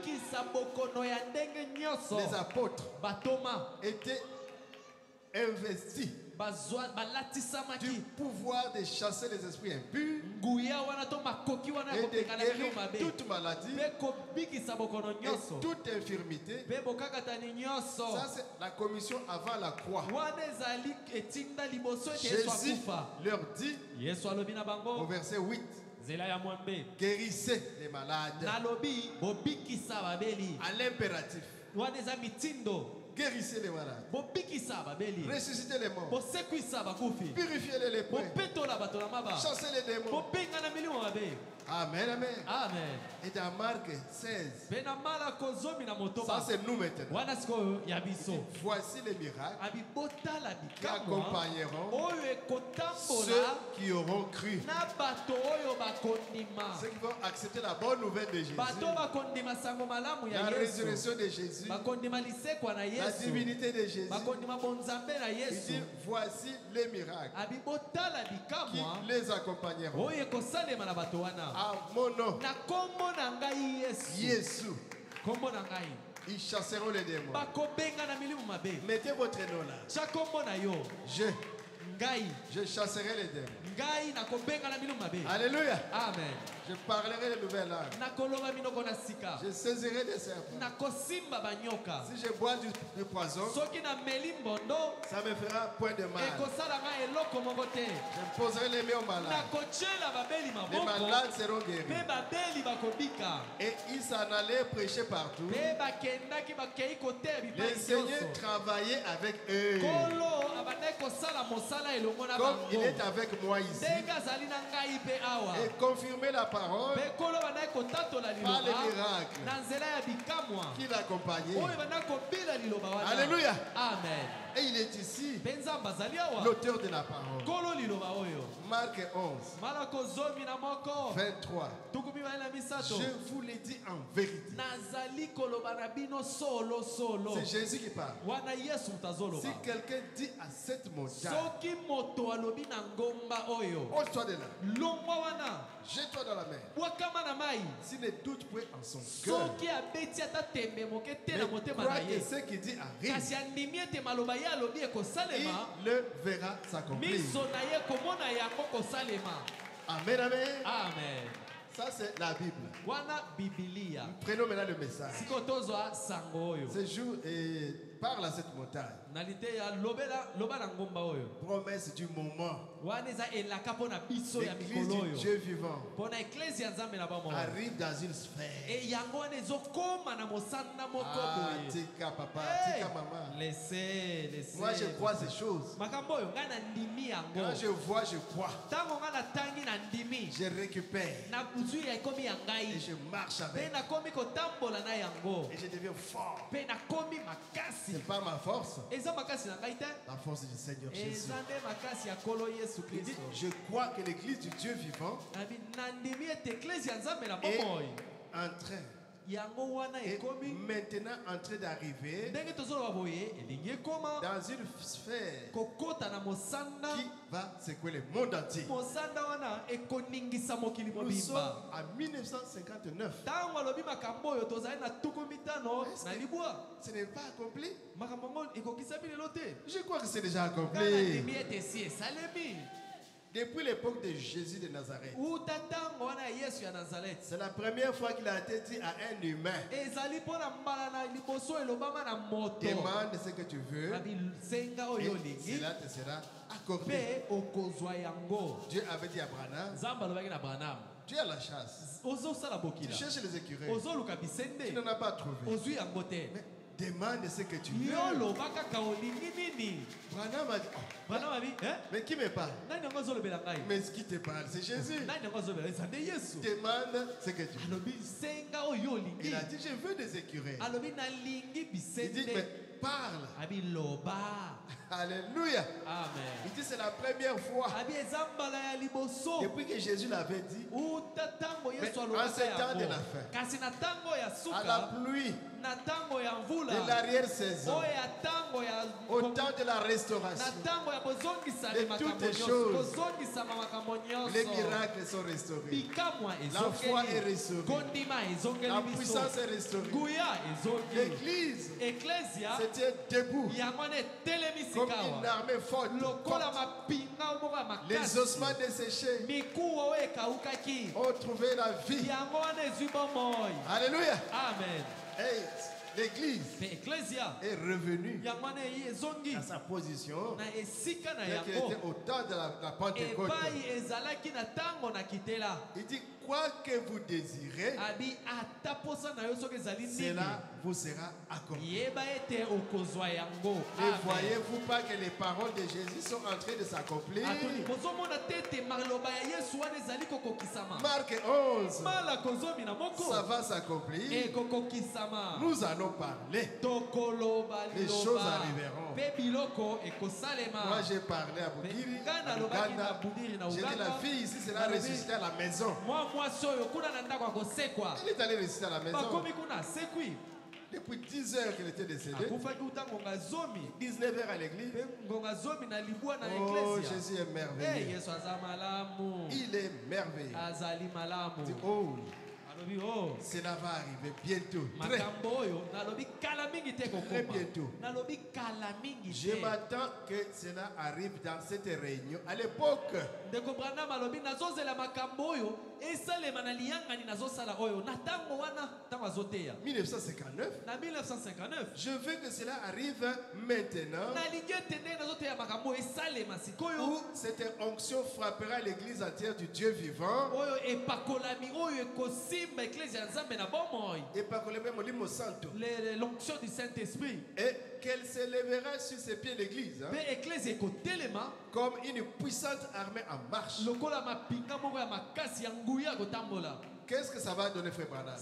apôtres étaient investis du pouvoir de chasser les esprits impurs et de guérir toute maladie et toute infirmité. Ça, c'est la commission avant la croix. Jésus leur dit au verset 8, guérissez les malades. À l'impératif. Guérissez les malades. Ressuscitez les morts. Purifiez les lépreux. Chassez les démons. Amen, amen. Amen. Et dans Marc 16, ça c'est nous maintenant. Voici les miracles qui accompagneront ceux qui auront cru. Ceux qui vont accepter la bonne nouvelle de Jésus, la résurrection de Jésus, la divinité de Jésus. Il dit, voici les miracles qui les accompagneront. À mon nom, Jésus, ils chasseront les démons. Mettez votre nom là. Je chasserai les démons. Alléluia. Amen. Je parlerai les nouvelles langues. Je saisirai des serpents. Si je bois du poison, ça me fera point de mal. Je poserai les mains aux malades. Les malades seront guéris. Et ils s'en allaient prêcher partout. Les seigneurs travaillaient avec eux. Comme il est avec moi ici. Et confirmer la parole par les miracles qui l'accompagnaient. Alléluia. Amen. Et il est ici l'auteur de la parole. Marc 11, 23. Je vous l'ai dit en vérité. C'est Jésus qui parle. Si quelqu'un dit à cette montagne, ôte-toi de là, jette-toi dans la mer, s'il ne doute point en son cœur, mais croit que ce qu'il dit arrive, il le verra s'accomplir. Amen, amen. Amen. Ça c'est la Bible. Prenons maintenant le message. Ce jour parle à cette montagne. Promesse du moment. L'église du Dieu vivant arrive dans une sphère. Ah, tika papa, tika maman. Moi je crois ces choses. Quand je vois, je crois. Je récupère. Et je marche avec. Et je deviens fort. C'est pas ma force. La force du Seigneur Jésus. Il dit, je crois que l'église du Dieu vivant est en train. Et maintenant en train d'arriver dans une sphère qui va secouer le monde entier. Nous sommes en 1959. Ce n'est pas accompli. Je crois que c'est déjà accompli. Depuis l'époque de Jésus de Nazareth, c'est la première fois qu'il a été dit à un humain, demande ce que tu veux et cela te sera accordé. Dieu avait dit à Abraham, tu es à la chasse, tu cherches les écureuils, tu n'en as pas trouvé, mais demande ce que tu veux. Branham a dit, mais qui me parle? Mais ce qui te parle, c'est Jésus. Demande ce que tu veux. Il a dit, je veux des écureuils. Il dit, mais parle. Alléluia. Amen. Il dit, c'est la première fois. Depuis que Jésus l'avait dit, mais en ce temps de la fin, à la pluie de l'arrière-saison, au temps de la restauration, de toutes les choses, les miracles sont restaurés. La foi est restaurée. La puissance est restaurée. L'église, c'est tient debout comme une armée forte. Les ossements desséchés ont trouvé la vie. Alléluia. Amen. Hey, l'église est revenue à sa position qui était au temps de la Pentecôte. Il dit, quoi que vous désirez, cela vous sera accompli. Ne voyez-vous pas que les paroles de Jésus sont en train de s'accomplir? Marc 11, ça va s'accomplir. Nous allons parler. Les choses arriveront. Moi j'ai parlé à Boukiri, à Uganda. J'ai dit la fille ici sera ressuscitée à la maison. Elle est allée ressusciter à la maison. Depuis 10 heures qu'elle était décédée. 19 heures à l'église. Oh, Jésus est merveilleux. Il est merveilleux. Dis, oh, cela va arriver bientôt. Très bientôt. Je m'attends que cela arrive dans cette réunion. À l'époque, 1959, je veux que cela arrive maintenant, où cette onction frappera l'église entière du Dieu vivant, et l'onction du Saint-Esprit, et qu'elle s'élèvera sur ses pieds l'église, comme une puissante armée en marche. Qu'est-ce que ça va donner, frère Branham?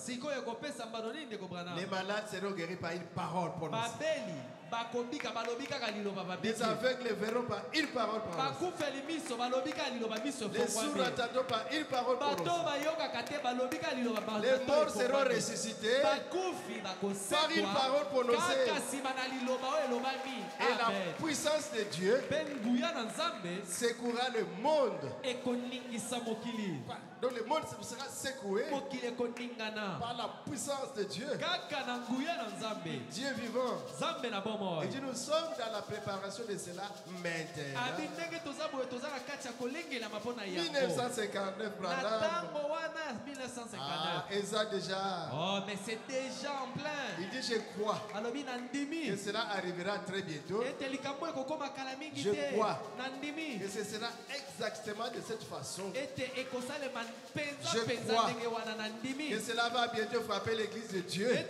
Les malades seront guéris par une parole prononcée. Les aveugles verront par une parole prononcée. Les sourds entendront par une parole prononcée. Les morts seront ressuscités par une parole prononcée. Et la puissance de Dieu secouera le monde. Donc le monde sera secoué par la puissance de Dieu. Dieu vivant. Et dit, nous sommes dans la préparation de cela maintenant. 1959, Branham. Eza déjà. Oh, mais c'est déjà en plein. Il dit, je crois que cela arrivera très bientôt. Je crois que ce sera exactement de cette façon. Je crois que cela va bientôt frapper l'église de Dieu. Et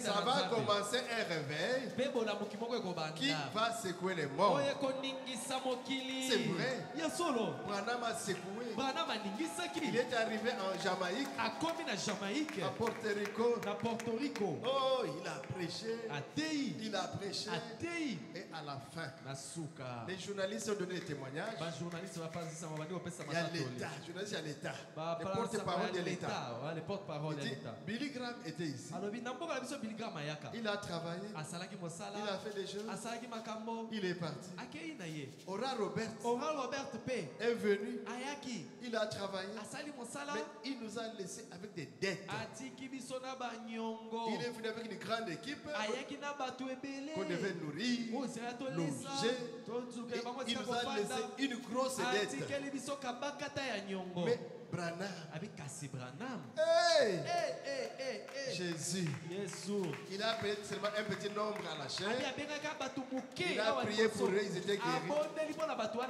ça va commencer un réveil qui va secouer les morts. C'est vrai. Branham a secoué. Il est arrivé en Jamaïque, à Porto Rico. Oh, il a prêché. Il a prêché. Et à la fin, les journalistes ont donné des témoignages. Il y a l'État. Journalistes, il y a l'État. Les porte-parole de l'État. Billy Graham était ici. Il a travaillé. Il a fait des choses. Il est parti. Oral Robert est venu. Il a travaillé. Mais il nous a laissé avec des dettes. Il est venu avec une grande équipe qu'on devait nourrir, loger. Il nous a laissé une grosse dette. Mais Branham, hey! Jésus, il a payé seulement un petit nombre à la chaîne. Il a prié pour eux, ils étaient guéris.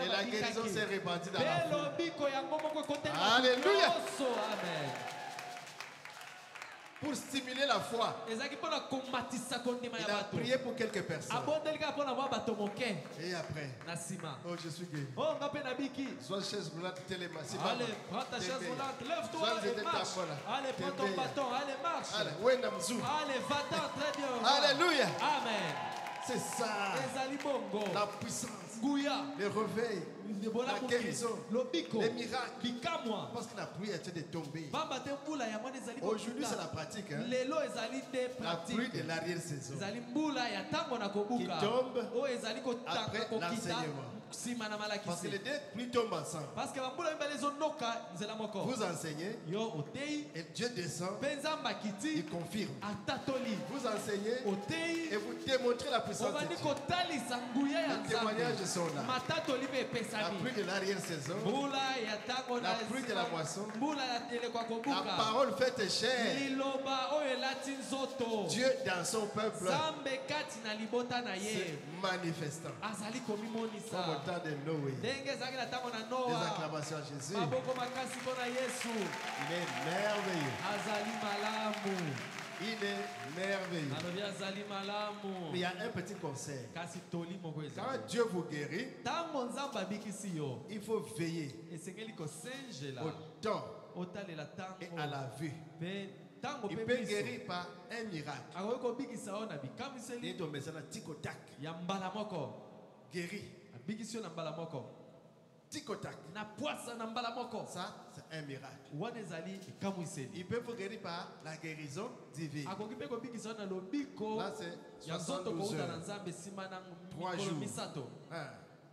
Et la guérison s'est répandue dans la foule. Alléluia! Amen. Pour stimuler la foi, il a prié pour quelques personnes. Et après, oh, je suis guéri. Sois chaise roulante, télémassif. Allez, prends ta chaise roulante, lève-toi et marche. Allez, prends ton bâton, allez, marche. Allez, va-t'en, très bien. Alléluia. Amen. C'est ça. La puissance, le réveil, la guérison, les miracles. Parce que la pluie a été tombée. Aujourd'hui, c'est la pratique. Hein? La pluie de l'arrière-saison qui tombe après l'enseignement. Parce que les deux pluies tombent ensemble. Vous enseignez. Et Dieu descend. Il confirme. Vous enseignez. Et vous démontrez la puissance de Dieu. Les témoignages sont là. La pluie de l'arrière-saison. La pluie de la moisson. La parole faite chair. Dieu dans son peuple se manifestant. Comme au temps de Noé. Des acclamations à Jésus. Il est merveilleux. Il est merveilleux. Mais il y a un petit conseil. Quand Dieu vous guérit, il faut veiller au temps et à la vue. Il peut guérir par un miracle. Il est tombé sur la tic-au-tac. Guéri. Tic-au-tac. Ça, c'est un miracle. Il peut vous guérir par la guérison divine. Là, c'est 72 heures. 3 jours.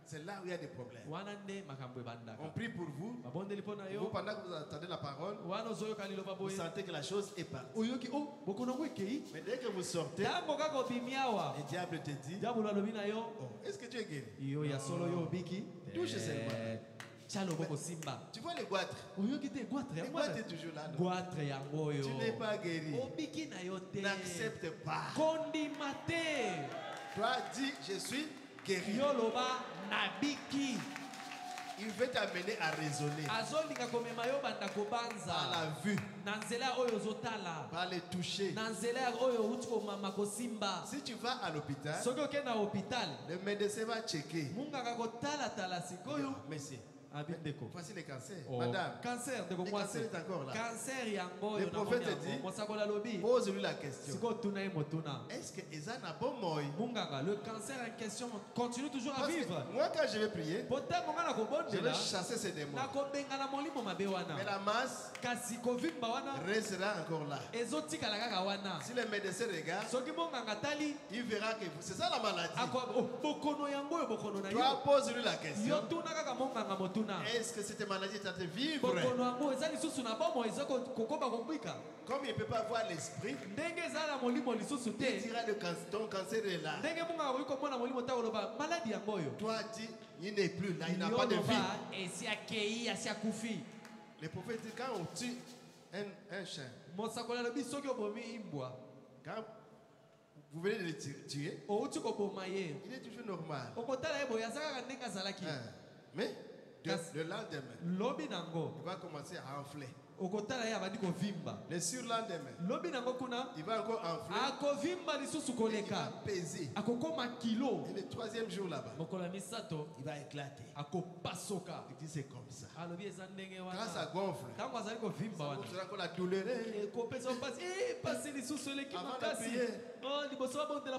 C'est là où il y a des problèmes. On prie pour vous. Pendant que vous attendez la parole, vous sentez que la chose est partie. Mais dès que vous sortez, le diable te dit, oh, est-ce que tu es guéri? Touche seulement. Tu vois les goitres? Les goitres sont toujours là. Tu n'es pas guéri. N'accepte pas. Toi, dis, je suis guéri. Il veut t'amener à raisonner. Par la vue. Par le toucher. Si tu vas à l'hôpital, le médecin va checker. Merci. Voici les cancers. Madame, cancer de le cancer est encore là. Le prophète dit, pose-lui la question. Est-ce que Eza n'a pas moi? Le cancer en question continue toujours à vivre. Moi, quand je vais prier, je vais chasser ces démons. Mais la masse restera encore là. Si le médecin regarde, il verra que c'est ça la maladie. Toi, pose-lui la question. Est-ce que cette maladie est en train de vivre? Comme il ne peut pas voir l'esprit, il dira ton cancer est là. Toi, dis, il n'est plus là, il n'a pas de vie. Le prophète dit, quand on tue un chien, quand vous venez de le tuer, il est toujours normal. Mais le lendemain, il va commencer à enfler. Le surlendemain, il va encore enfler. Il va peser. Et le troisième jour là-bas, il va éclater. Il dit c'est comme ça. Quand ça gonfle, ça sera encore la douleur. Avant de prier,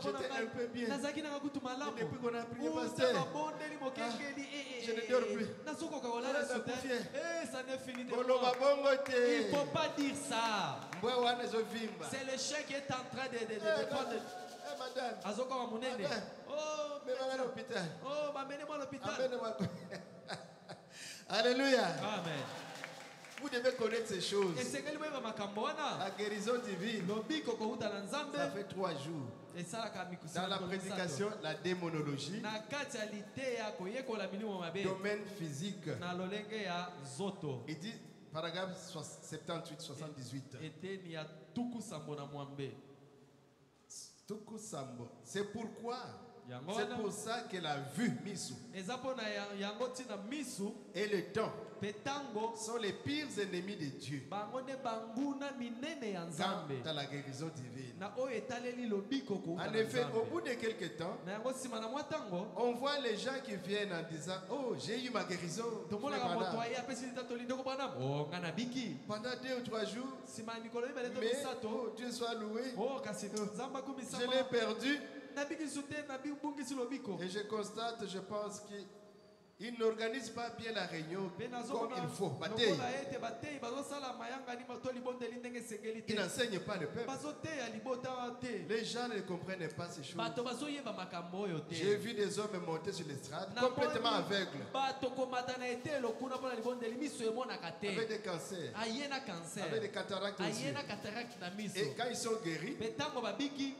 j'étais un peu bien. Et depuis qu'on a prié, pasteur, je ne dors plus. Il ne faut pas dire ça. C'est le chien qui est en train de prendre. Madame. Amenez-moi à l'hôpital. Alléluia. Amen. Vous devez connaître ces choses. La guérison divine, ça fait 3 jours. Dans la prédication, la démonologie, domaine physique, il dit, paragraphe 78-78. C'est pourquoi, c'est pour ça que la vue, misu, et le temps sont les pires ennemis de Dieu. Quant à la guérison divine. En effet, au bout de quelques temps, on voit les gens qui viennent en disant, oh, j'ai eu ma guérison. Pendant 2 ou 3 jours, mais oh, Dieu soit loué, je l'ai perdu. Et je constate, je pense que Il n'organise pas bien la réunion comme il faut. Il n'enseigne pas le peuple. Les gens ne comprennent pas ces choses. J'ai vu des hommes monter sur l'estrade complètement aveugles. Avec des cancers. Avec des cataractes aussi. Et quand ils sont guéris,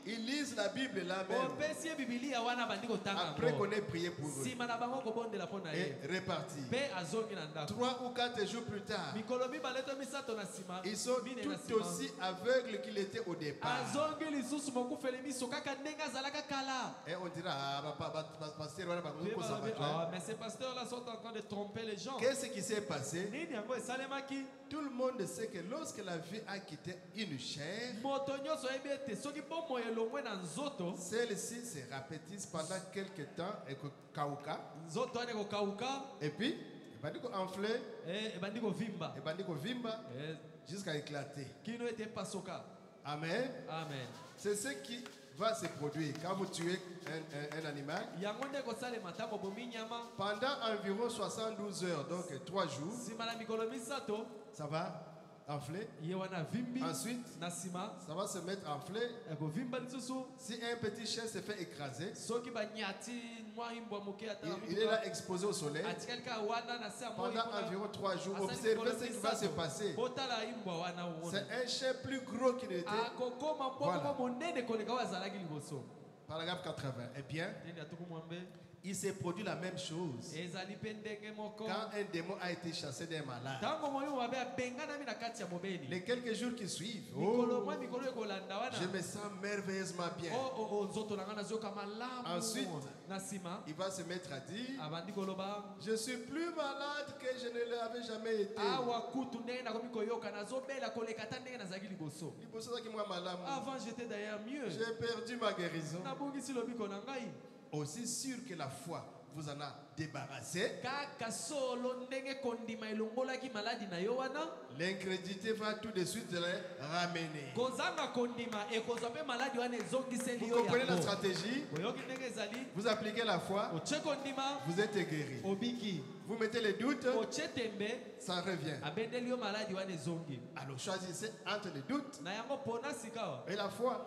ils lisent la Bible là-même. Après qu'on ait prié pour eux. Et reparti. 3 ou 4 jours plus tard, ils sont tout aussi aveugles qu'ils étaient au départ. Et on dira, mais ces pasteurs-là sont en train de tromper les gens. Qu'est-ce qui s'est passé? Tout le monde sait que lorsque la vie a quitté une chair, celle-ci se répétisse pendant quelques temps et que et puis, il va dire enfler, et va dire vimba jusqu'à éclater. Amen. Amen. C'est ce qui va se produire quand vous tuez un animal. Pendant environ 72 heures, donc 3 jours, ça va enfler. Ensuite, ça va se mettre enflé. Si un petit chien se fait écraser, il est là exposé au soleil. Pendant environ 3 jours, observez ce qui va se passer. C'est un chien plus gros qu'il n'était. Voilà. Paragraphe 80. Eh bien, il s'est produit la même chose quand un démon a été chassé d'un malade. Les quelques jours qui suivent, je me sens merveilleusement bien. Ensuite, il va se mettre à dire, je suis plus malade que je ne l'avais jamais été. Avant j'étais d'ailleurs mieux. J'ai perdu ma guérison. Aussi sûr que la foi vous en a débarrassé, l'incrédulité va tout de suite les ramener. Vous comprenez la stratégie? Vous appliquez la foi, vous êtes guéri. Vous mettez les doutes, ça revient. Alors choisissez entre les doutes et la foi.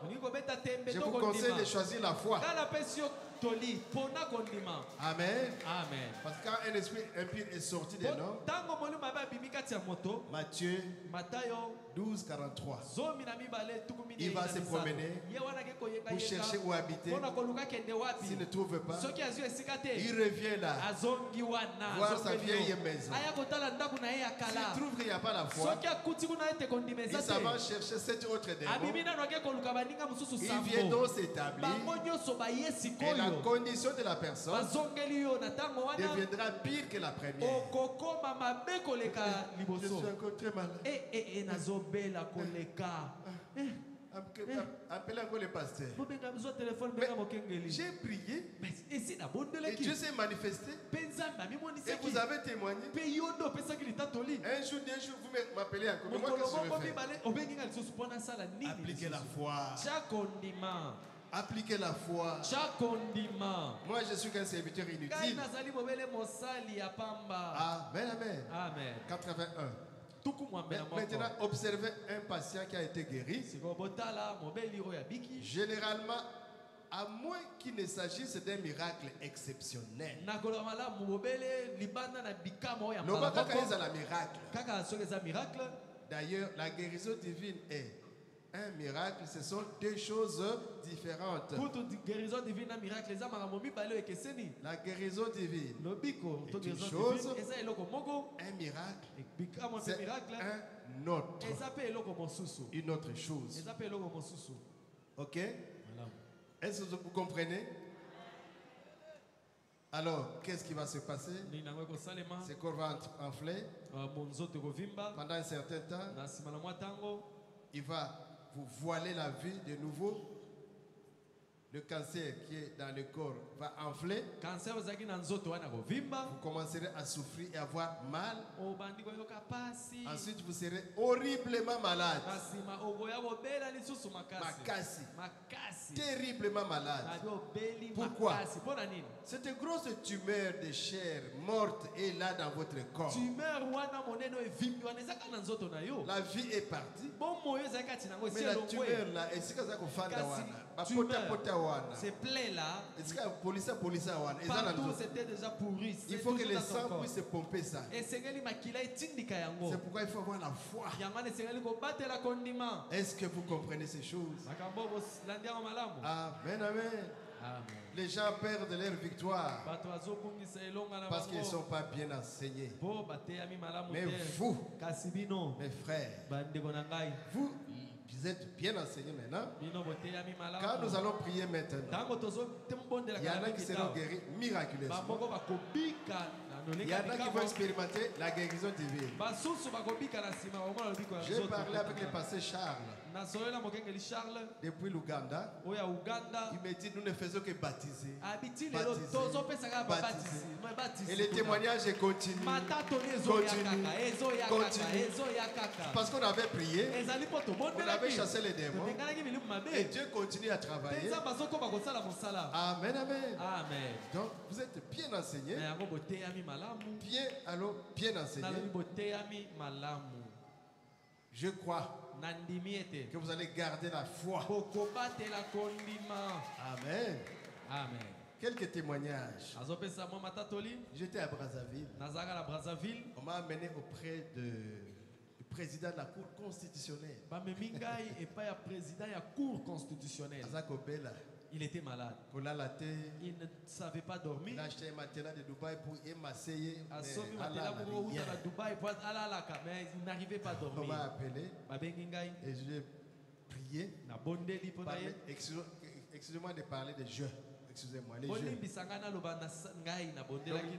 Je vous conseille de choisir la foi. Amen. Amen. Parce que quand un esprit impur est sorti des noms, Matthieu 12, 43, il va se promener pour chercher où habiter. S'il ne trouve pas, il revient là, voir sa vieille maison. S'il trouve qu'il n'y a pas la foi, il s'avance chercher cet autre démon. Il vient donc s'établir. Et la condition de la personne deviendra pire que la première. Je suis encore très malade. Appelez encore le pasteur. J'ai prié et Dieu s'est manifesté et vous avez témoigné. Un jour, vous m'appelez encore. Mais moi, qu'est-ce que je vais faire? Appliquez la foi. Appliquez la foi. Moi, je suis qu'un serviteur inutile. Amen, amen. 81. Maintenant, observez un patient qui a été guéri. Généralement, à moins qu'il ne s'agisse d'un miracle exceptionnel. D'ailleurs, la guérison divine est un miracle, ce sont deux choses différentes. La guérison divine est une chose, un miracle, c'est une autre chose. Ok? Est-ce que vous comprenez? Alors, qu'est-ce qui va se passer? Ce corps va enfler pendant un certain temps. Il va vous voiler la vie de nouveau. le cancer qui est dans le corps va enfler, vous commencerez à souffrir et avoir mal. Ensuite, vous serez horriblement malade. Makasi. Terriblement malade. Pourquoi? Cette grosse tumeur de chair morte est là dans votre corps. La vie est partie. Mais la tumeur là, ces plaies là, partout c'était déjà pourri. Il faut que le sang puisse se pomper ça. C'est pourquoi il faut avoir la foi. Est-ce que vous comprenez ces choses? Amen, amen. Les gens perdent leur victoire parce qu'ils ne sont pas bien enseignés. Mais vous, mes frères, vous êtes bien enseignés maintenant. Quand nous allons prier maintenant, il y en a qui seront guéris miraculeusement. Il y en a qui vont expérimenter la guérison divine. J'ai parlé avec le pasteur Charles depuis l'Ouganda. Il me dit nous ne faisons que baptiser. Et le témoignage continue. Parce qu'on avait prié, on avait chassé les démons. Et Dieu continue à travailler. Amen, amen. Donc vous êtes bien enseignés. Bien enseigné. Je crois que vous allez garder la foi. Amen. Quelques témoignages. J'étais à Brazzaville. On m'a amené auprès du président de la Cour constitutionnelle. Il était malade. Il ne savait pas dormir. Il a acheté un matelas de Dubaï pour m'asseyer. Mais il n'arrivait pas à dormir. On m'a appelé et je l'ai prié. Excusez-moi de parler de jeux. Excusez-moi, les jeux.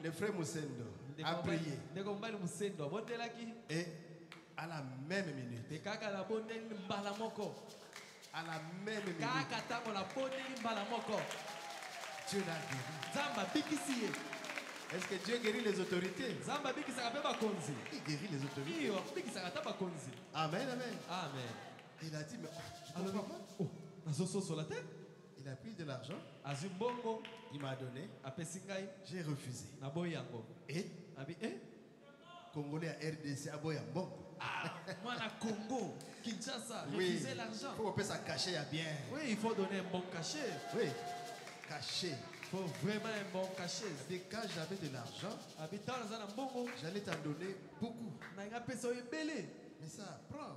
Le frère Moussendo a prié. Et à la même minute, à la même minute, Dieu l'a guéri. Est-ce que Dieu guérit les autorités? Il guérit les autorités. Amen, amen. Il a dit, mais il a pris de l'argent. Il m'a donné. J'ai refusé. Et Congolais à RDC à Boyambo. Moi, la Congo, Kinshasa, refuser l'argent. Il faut qu'on ça cacher à bien. Oui, il faut donner un bon cachet. Oui, caché. Il faut vraiment un bon cachet. Et quand j'avais de l'argent, j'allais t'en donner beaucoup. Mais ça prend.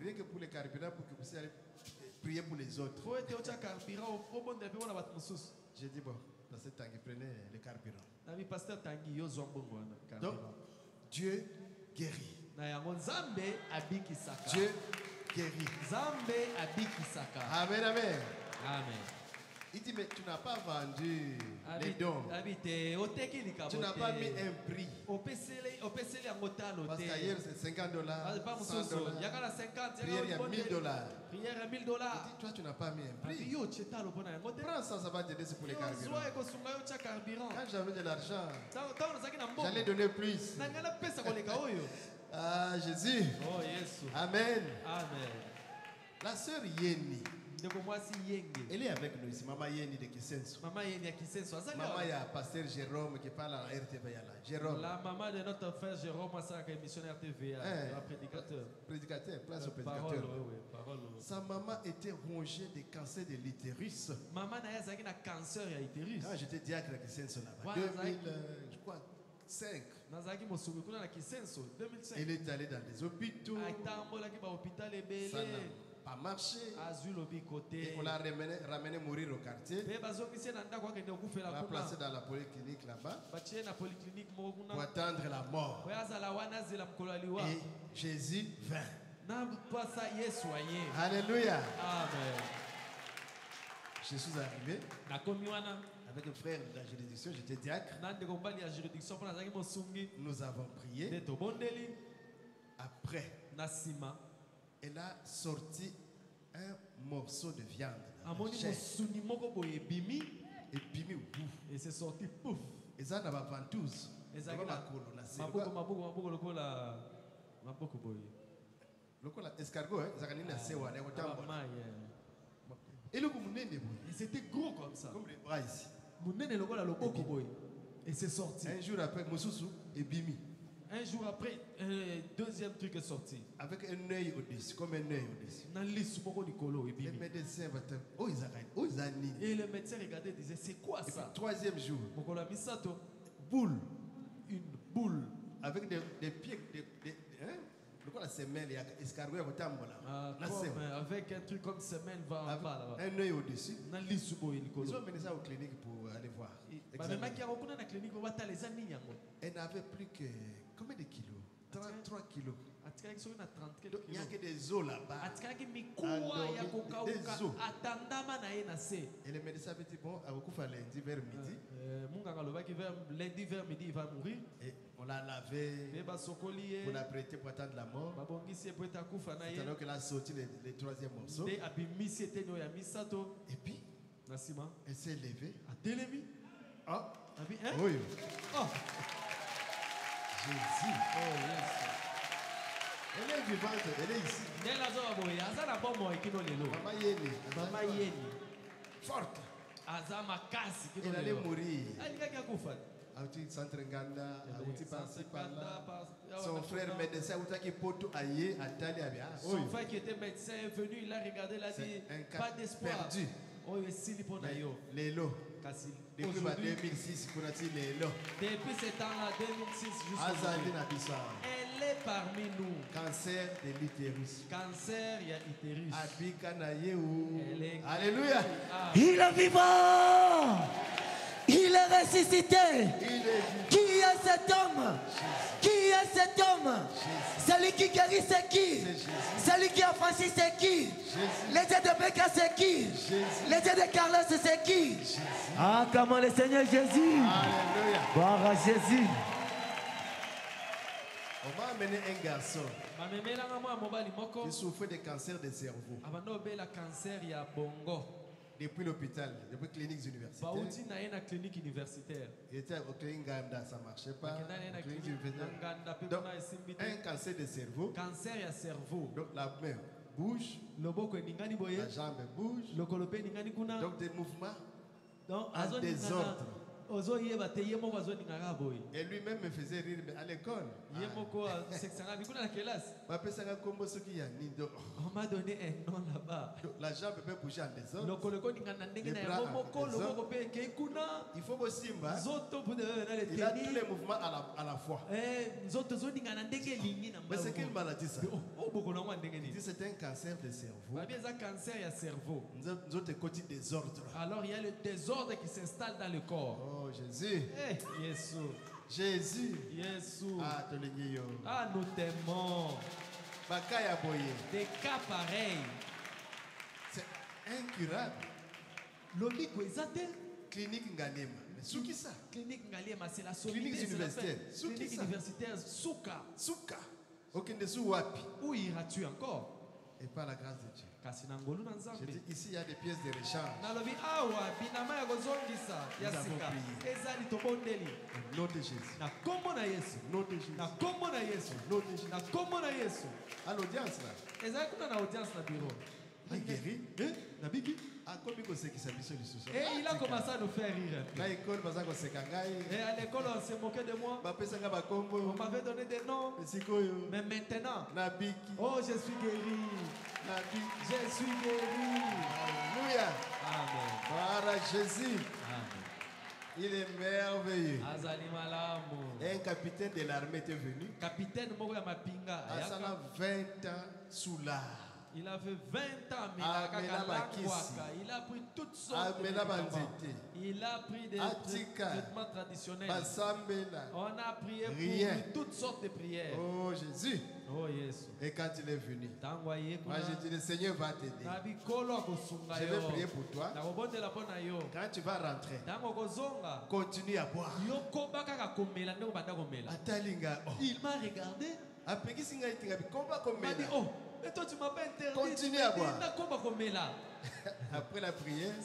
Rien que pour les carburants, pour que vous puissiez prier pour les autres. J'ai dit, bon, dans ce temps, prenez le carburant. Donc, Dieu guérit. Dieu guérit. Amen, amen. Il dit, mais tu n'as pas vendu les dons. Tu n'as pas mis un prix. Parce qu'ailleurs, c'est $50, $100. Prière, il y a $1000. Il dit, toi, tu n'as pas mis un prix. Prends ça, ça va t'aider pour les carburants. Quand j'avais de l'argent, j'allais donner plus. Ah, Jésus. Amen. La sœur Yeni, elle est avec nous ici, Maman Yeni de Kisenso. Maman il y a pasteur Jérôme qui parle à RTV. Jérôme. La maman de notre frère Jérôme, c'est un missionnaire TVA, un prédicateur. Place au prédicateur. Sa maman était rongée de cancer de l'utérus. Maman a un cancer de l'utérus. Quand j'étais diacre à Kisenso là-bas, 2005. Elle est allée dans des hôpitaux. Ça n'a pas marché. Et on l'a ramené mourir au quartier. On l'a placé dans la polyclinique là-bas pour attendre la mort. Et Jésus vint. Alléluia. Amen. Je suis arrivé avec un frère de la juridiction, j'étais diacre. Nous avons prié. Après, elle a sorti un morceau de viande. Et bimi et c'est sorti pouf. Et ça n'a pas ventouse. Et ça escargot, et c'était gros comme ça. Comme les bras ici. Et c'est sorti. Un jour après, Moussousou et bimi. Un jour après, deuxième truc est sorti. Avec un œil au-dessus, comme un œil au-dessus. Les médecins et le médecin regardait et disait, c'est quoi ça? Troisième jour. Boule. Une boule. Avec des pieds, hein? La semelle, il y a escargot avec un truc comme semelle va en bas là-bas. Un œil au-dessus. Ils ont mené ça aux cliniques pour aller voir. Elle n'avait plus que combien de kilos? 33 kilos. Il n'y a que des os là-bas. Des os. Et le médecin avait dit bon, lundi vers midi. Lundi vers midi, il va mourir. Et on l'a lavé. On l'a prêté pour attendre la mort. C'est alors qu'elle a sorti le troisième morceau. Et puis, elle s'est levée. Ah. Oui. Oh. Jésus. Oh, yes. Elle est vivante, elle est ici. Maman Yeni. Forte. Elle allait mourir. Son frère médecin, son frère qui était médecin est venu, il a regardé, il a dit pas d'espoir. Perdu. Lélo. Depuis 2006, depuis ce temps-là, 2006 jusqu'à elle est parmi nous. Cancer de l'utérus. Cancer, il y a utérus. Alléluia. Il est vivant. Il est ressuscité. Qui est cet homme? Qui est cet homme? Celui qui guérit, c'est qui? Celui qui a franchi, c'est qui? Les dieux de Becca, c'est qui? Les dieux de Carlos, c'est qui? Ah, comment le Seigneur Jésus. Alléluia. Gloire à Jésus. On m'a amené un garçon qui souffrait de cancer de cerveau. Depuis l'hôpital, depuis cliniques universitaires. Il était au clinique Ganda, ça ne marchait pas. Donc, un cancer de cerveau. Donc la main bouge, la jambe bouge. Donc des mouvements en désordre. Et lui-même me faisait rire à l'école. On m'a donné un nom là-bas. La jambe peut bouger en désordre. Les bras en désordre. Il faut aussi, il a tous les mouvements à la fois. Mais c'est quelle maladie ça? Il dit c'est un cancer de cerveau. Nous autres côté désordre. Alors il y a le désordre qui s'installe dans le corps. Oh Jésus. Jésus. Ah, nous t'aimons. Des cas pareils. C'est incurable. Clinique Ngalema. Mais Souki ça. Clinique Ngalema, c'est la solitude. Clinique universitaire. Clinique universitaire, Souka. Souka. Où iras-tu encore? Et par la grâce de Dieu. Je dis ici il y a des pièces de rechange. Nous avons prié. Au nom de Jésus. Nom de Jésus. À l'audience là. Il est guéri. Et il a commencé à nous faire rire. Et à l'école, on s'est moqué de moi. On m'avait donné des noms. Mais maintenant, oh, je suis guéri. Je suis guéri. Alléluia. Amen. Voilà Jésus. Amen. Il est merveilleux. Un capitaine de l'armée était venu. Capitaine Mapinga. Ça a 20 ans sous l'art. Il a fait 20 ans, mais il a pris toutes sortes de médicaments. Il a pris des traitements traditionnels. On a prié pour lui, toutes sortes de prières. Oh Jésus. Oh Jésus. Et quand il est venu, moi j'ai dit le Seigneur va t'aider. Je vais prier pour toi. Quand tu vas rentrer, continue à boire. Il m'a regardé. Il m'a dit, oh, Et toi tu m'as pas interdit. Continue à boire. Après la prière,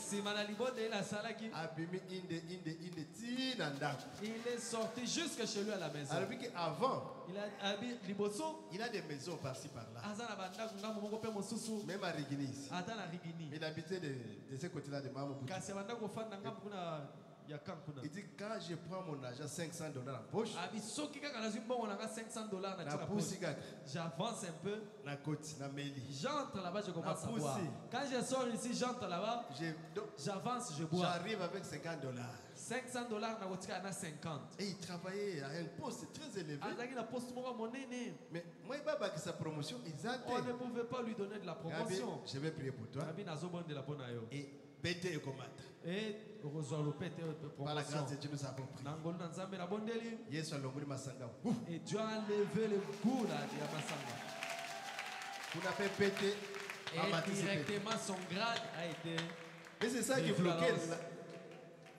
il est sorti jusque chez lui à la maison. Avant, il a des maisons par-ci par-là. Même à Rigini. Il habitait de ce côté-là de Mamoukou. Il dit quand je prends mon argent $500 en poche, j'avance un peu, j'entre là-bas, je commence à boire. Quand je sors ici, j'entre là-bas, j'avance, je bois. J'arrive avec $50. $500, 50. Et il travaillait à un poste très élevé. Mais moi, sa promotion, on ne pouvait pas lui donner de la promotion. Je vais prier pour toi. Et Pété et Komata. Par la grâce de Dieu, nous avons prié. Et Dieu a enlevé le goût de Masanga. Vous n'avez pété. Et directement son grade a été. Mais c'est ça qui bloquait.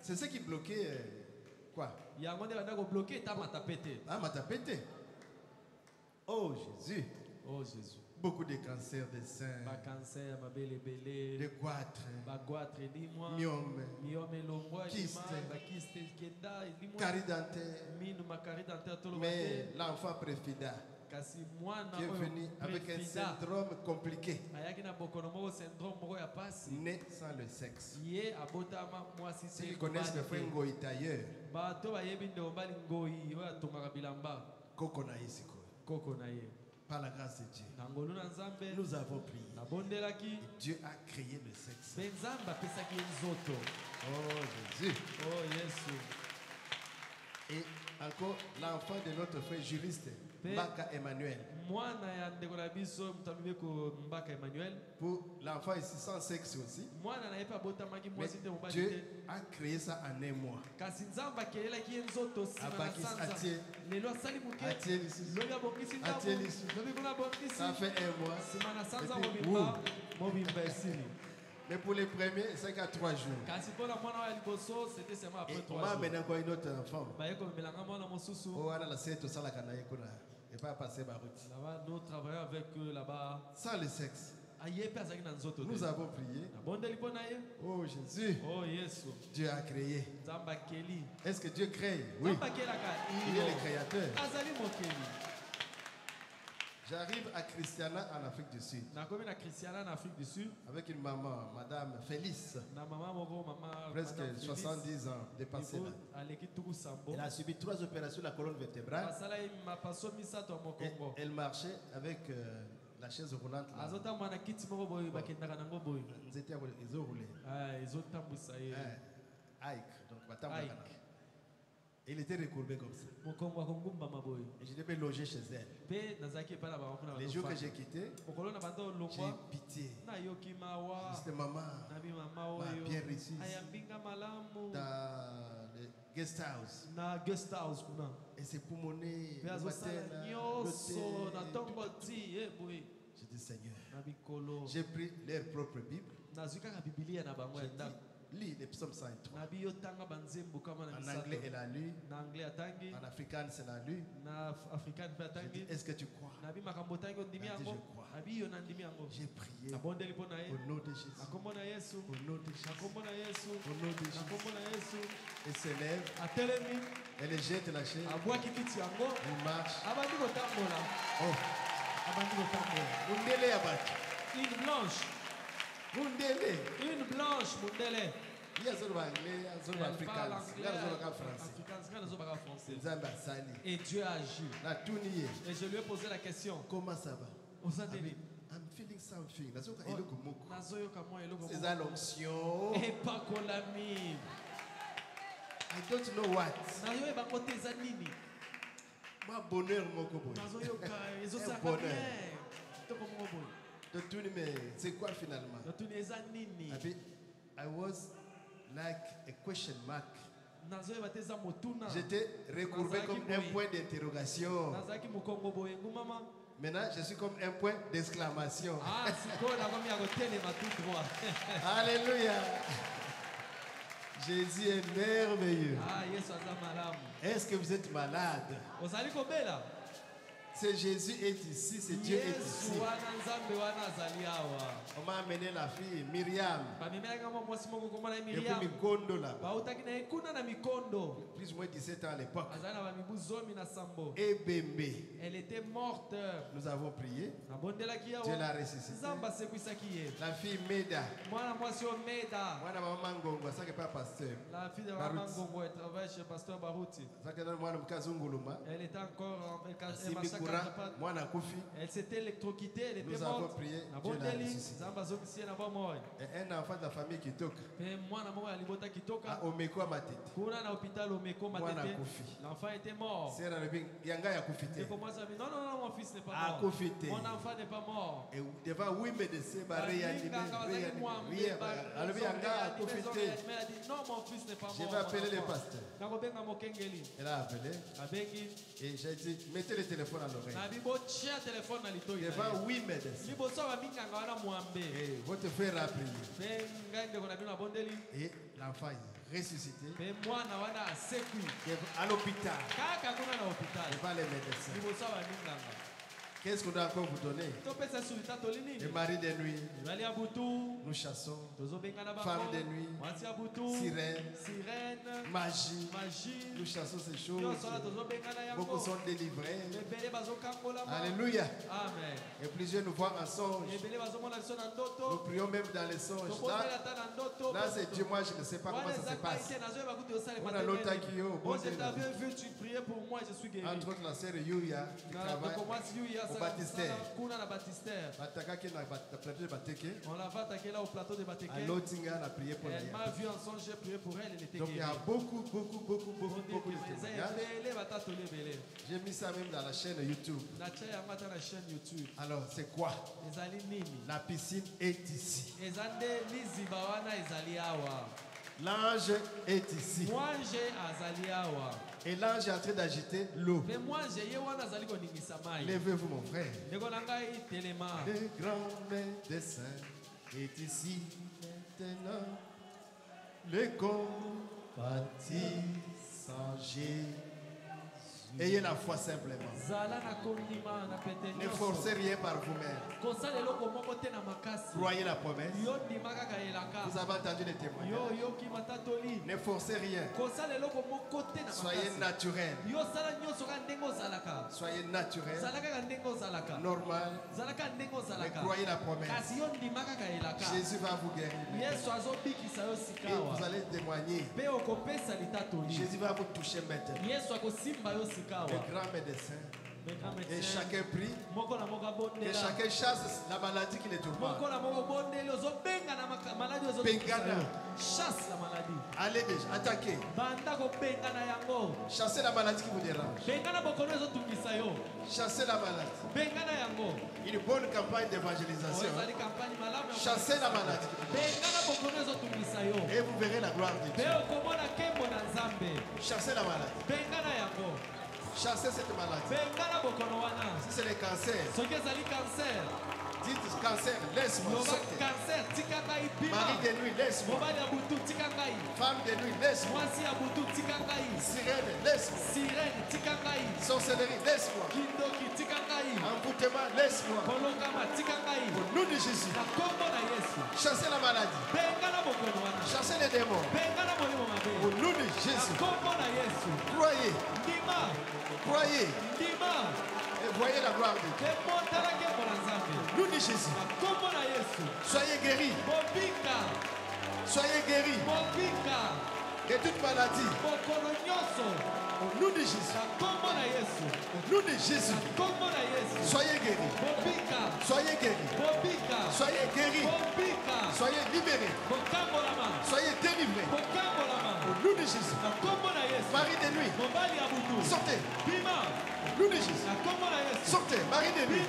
C'est ça qui bloquait. Quoi? Il y a un moment où bloqué, t'as pété. Ah, m'a pété. Oh Jésus. Oh Jésus. Beaucoup de cancers des seins, de goitres, myome, kyste, carie dentaire. Mais l'enfant préfida qui est venu avec un syndrome compliqué, né sans le sexe. S'ils connaissent le frère Ngoï tailleur, Kokonaïsiko. Par la grâce de Dieu, nous avons prié. Et Dieu a créé le sexe. Oh Jésus. Et encore l'enfant de notre frère juriste, Mbaka Emmanuel. Pour l'enfant ici sans sexe aussi. Mais Dieu a créé ça en un mois. Ça fait un mois. Mais pour les premiers, c'est qu'à 3 jours. Et on va amener encore une autre enfant. Oh, nous travaillons avec eux là-bas. Sans le sexe. Nous avons prié. Oh Jésus. Dieu a créé. Est-ce que Dieu crée? Oui. Il est le créateur. J'arrive à Christiana en Afrique du Sud. Avec une maman, Madame Félix. Presque 70 ans dépassée là. Elle a subi 3 opérations de la colonne vertébrale. Et elle marchait avec la chaise roulante là. Ils étaient roulés. Ike. Donc, et il était recourbé comme ça. Et je devais loger chez elle. Les jours que j'ai quitté, j'ai eu pitié. C'était maman m'a bien reçu dans le guest house. Et c'est pour mon nez. J'ai dit Seigneur, j'ai pris leur propre Bible. J'ai dit, lis les psaumes 103. En anglais, elle a lu. En africain, elle a lu. Est-ce que tu crois? Elle a dit, je crois. J'ai prié au nom de Jésus. Au nom de Jésus. Au nom de Jésus. Elle se lève. Elle jette la chaise. Elle marche. Oh. Une blanche. Une blanche, Mundele. Il y a des anglais, des africains, des français. Et Dieu a agi. Et je lui ai posé la question. Comment ça va? I'm feeling something. C'est l'onction. Et pas qu'on l'a mis. I don't know what. Moi, bonheur, mon copain. Bonheur. Mais c'est quoi finalement? I was like a question mark. J'étais recourbé comme un point d'interrogation. Maintenant, je suis comme un point d'exclamation. Alléluia. Jésus est merveilleux. Est-ce que vous êtes malade? C'est Jésus est ici, c'est Dieu est ici. On m'a amené la fille Myriam. Et puis Mikondo là-bas. Plus ou moins 17 ans à l'époque. Et Bembe. Elle était morte. Nous avons prié. Dieu l'a ressuscité. La fille Meda. La fille de Maman Gongo, elle travaille chez Pasteur Barouti. Elle était encore elle s'était électrocutée, elle était morte. Nous avons prié, Dieu l'a ressuscité. Et un enfant de la famille qui toque. À Omeko à Matete. L'enfant était mort. Et pour moi, ça dit non, non, non, mon fils n'est pas mort. Mon enfant n'est pas mort. Et devant 8 médecins, non, mon fils n'est pas mort. Je vais appeler le pasteur. Elle a appelé. Et j'ai dit, mettez le téléphone à l'oreille. Devant 8 médecins. Et votre frère a prié. Et l'enfant est ressuscité. À l'hôpital. Devant les médecins. Qu'est-ce qu'on doit encore vous donner? Le mari de nuit. Nous chassons. Femme de nuit. Sirène. Magie. Nous chassons ces choses. Beaucoup sont délivrés. Alléluia. Amen. Et plusieurs nous voient en songe. Nous prions même dans les songes. Là c'est Dieu. Moi je ne sais pas comment ça se passe. On a l'autre qui est au bon Dieu. Entre autres la sœur Yuya qui travaille au baptistère. On l'a va attaquer là au plateau de Bateke. Elle m'a vu en songe, j'ai prié pour elle, elle était guérie. Donc il y a beaucoup de témoignages. J'ai mis ça même dans la chaîne YouTube. Alors c'est quoi? La piscine est ici. L'ange est ici. Et l'ange est en train d'agiter l'eau. Levez-vous mon frère. Le grand médecin est ici maintenant. Le compatit sans Jésus. Ayez la foi simplement. Ne forcez rien par vous-même. Croyez la promesse. Vous avez entendu les témoignages. Ne forcez rien. Soyez naturel. Soyez naturel. Normal. Mais croyez la promesse. Jésus va vous guérir. Et vous allez témoigner. Jésus va vous toucher maintenant. Le grand médecin. Et chacun prie. Et chacun chasse la maladie qui les tourmente. Chasse la maladie. Allez déjà, attaquez. Chassez la maladie qui vous dérange. Chassez la maladie. Une bonne campagne d'évangélisation. Chassez la maladie. Et vous verrez la gloire de Dieu. Chassez la maladie. Chassez cette maladie. Si c'est le cancer, dites cancer, laisse-moi. Mari de nuit, laisse-moi. Femme de nuit, laisse-moi. Sirène, laisse-moi. Sorcellerie, laisse-moi. Emboutement, laisse-moi. Au nom de Jésus. Chassez la maladie. Chassez les démons. Au nom de Jésus. Croyez. Croyez. Et voyez la gloire de Dieu. Nous dit Jésus. Soyez guéris. Soyez guéris de toute maladie. Au nom de Jésus. Au nom de Jésus. Soyez guéris. Soyez guéris. Soyez guéris. Soyez libérés. Soyez délivrés. Au nom de Jésus. Mari de nuit. Sortez. Au nom de Jésus. Sortez. Mari de nuit.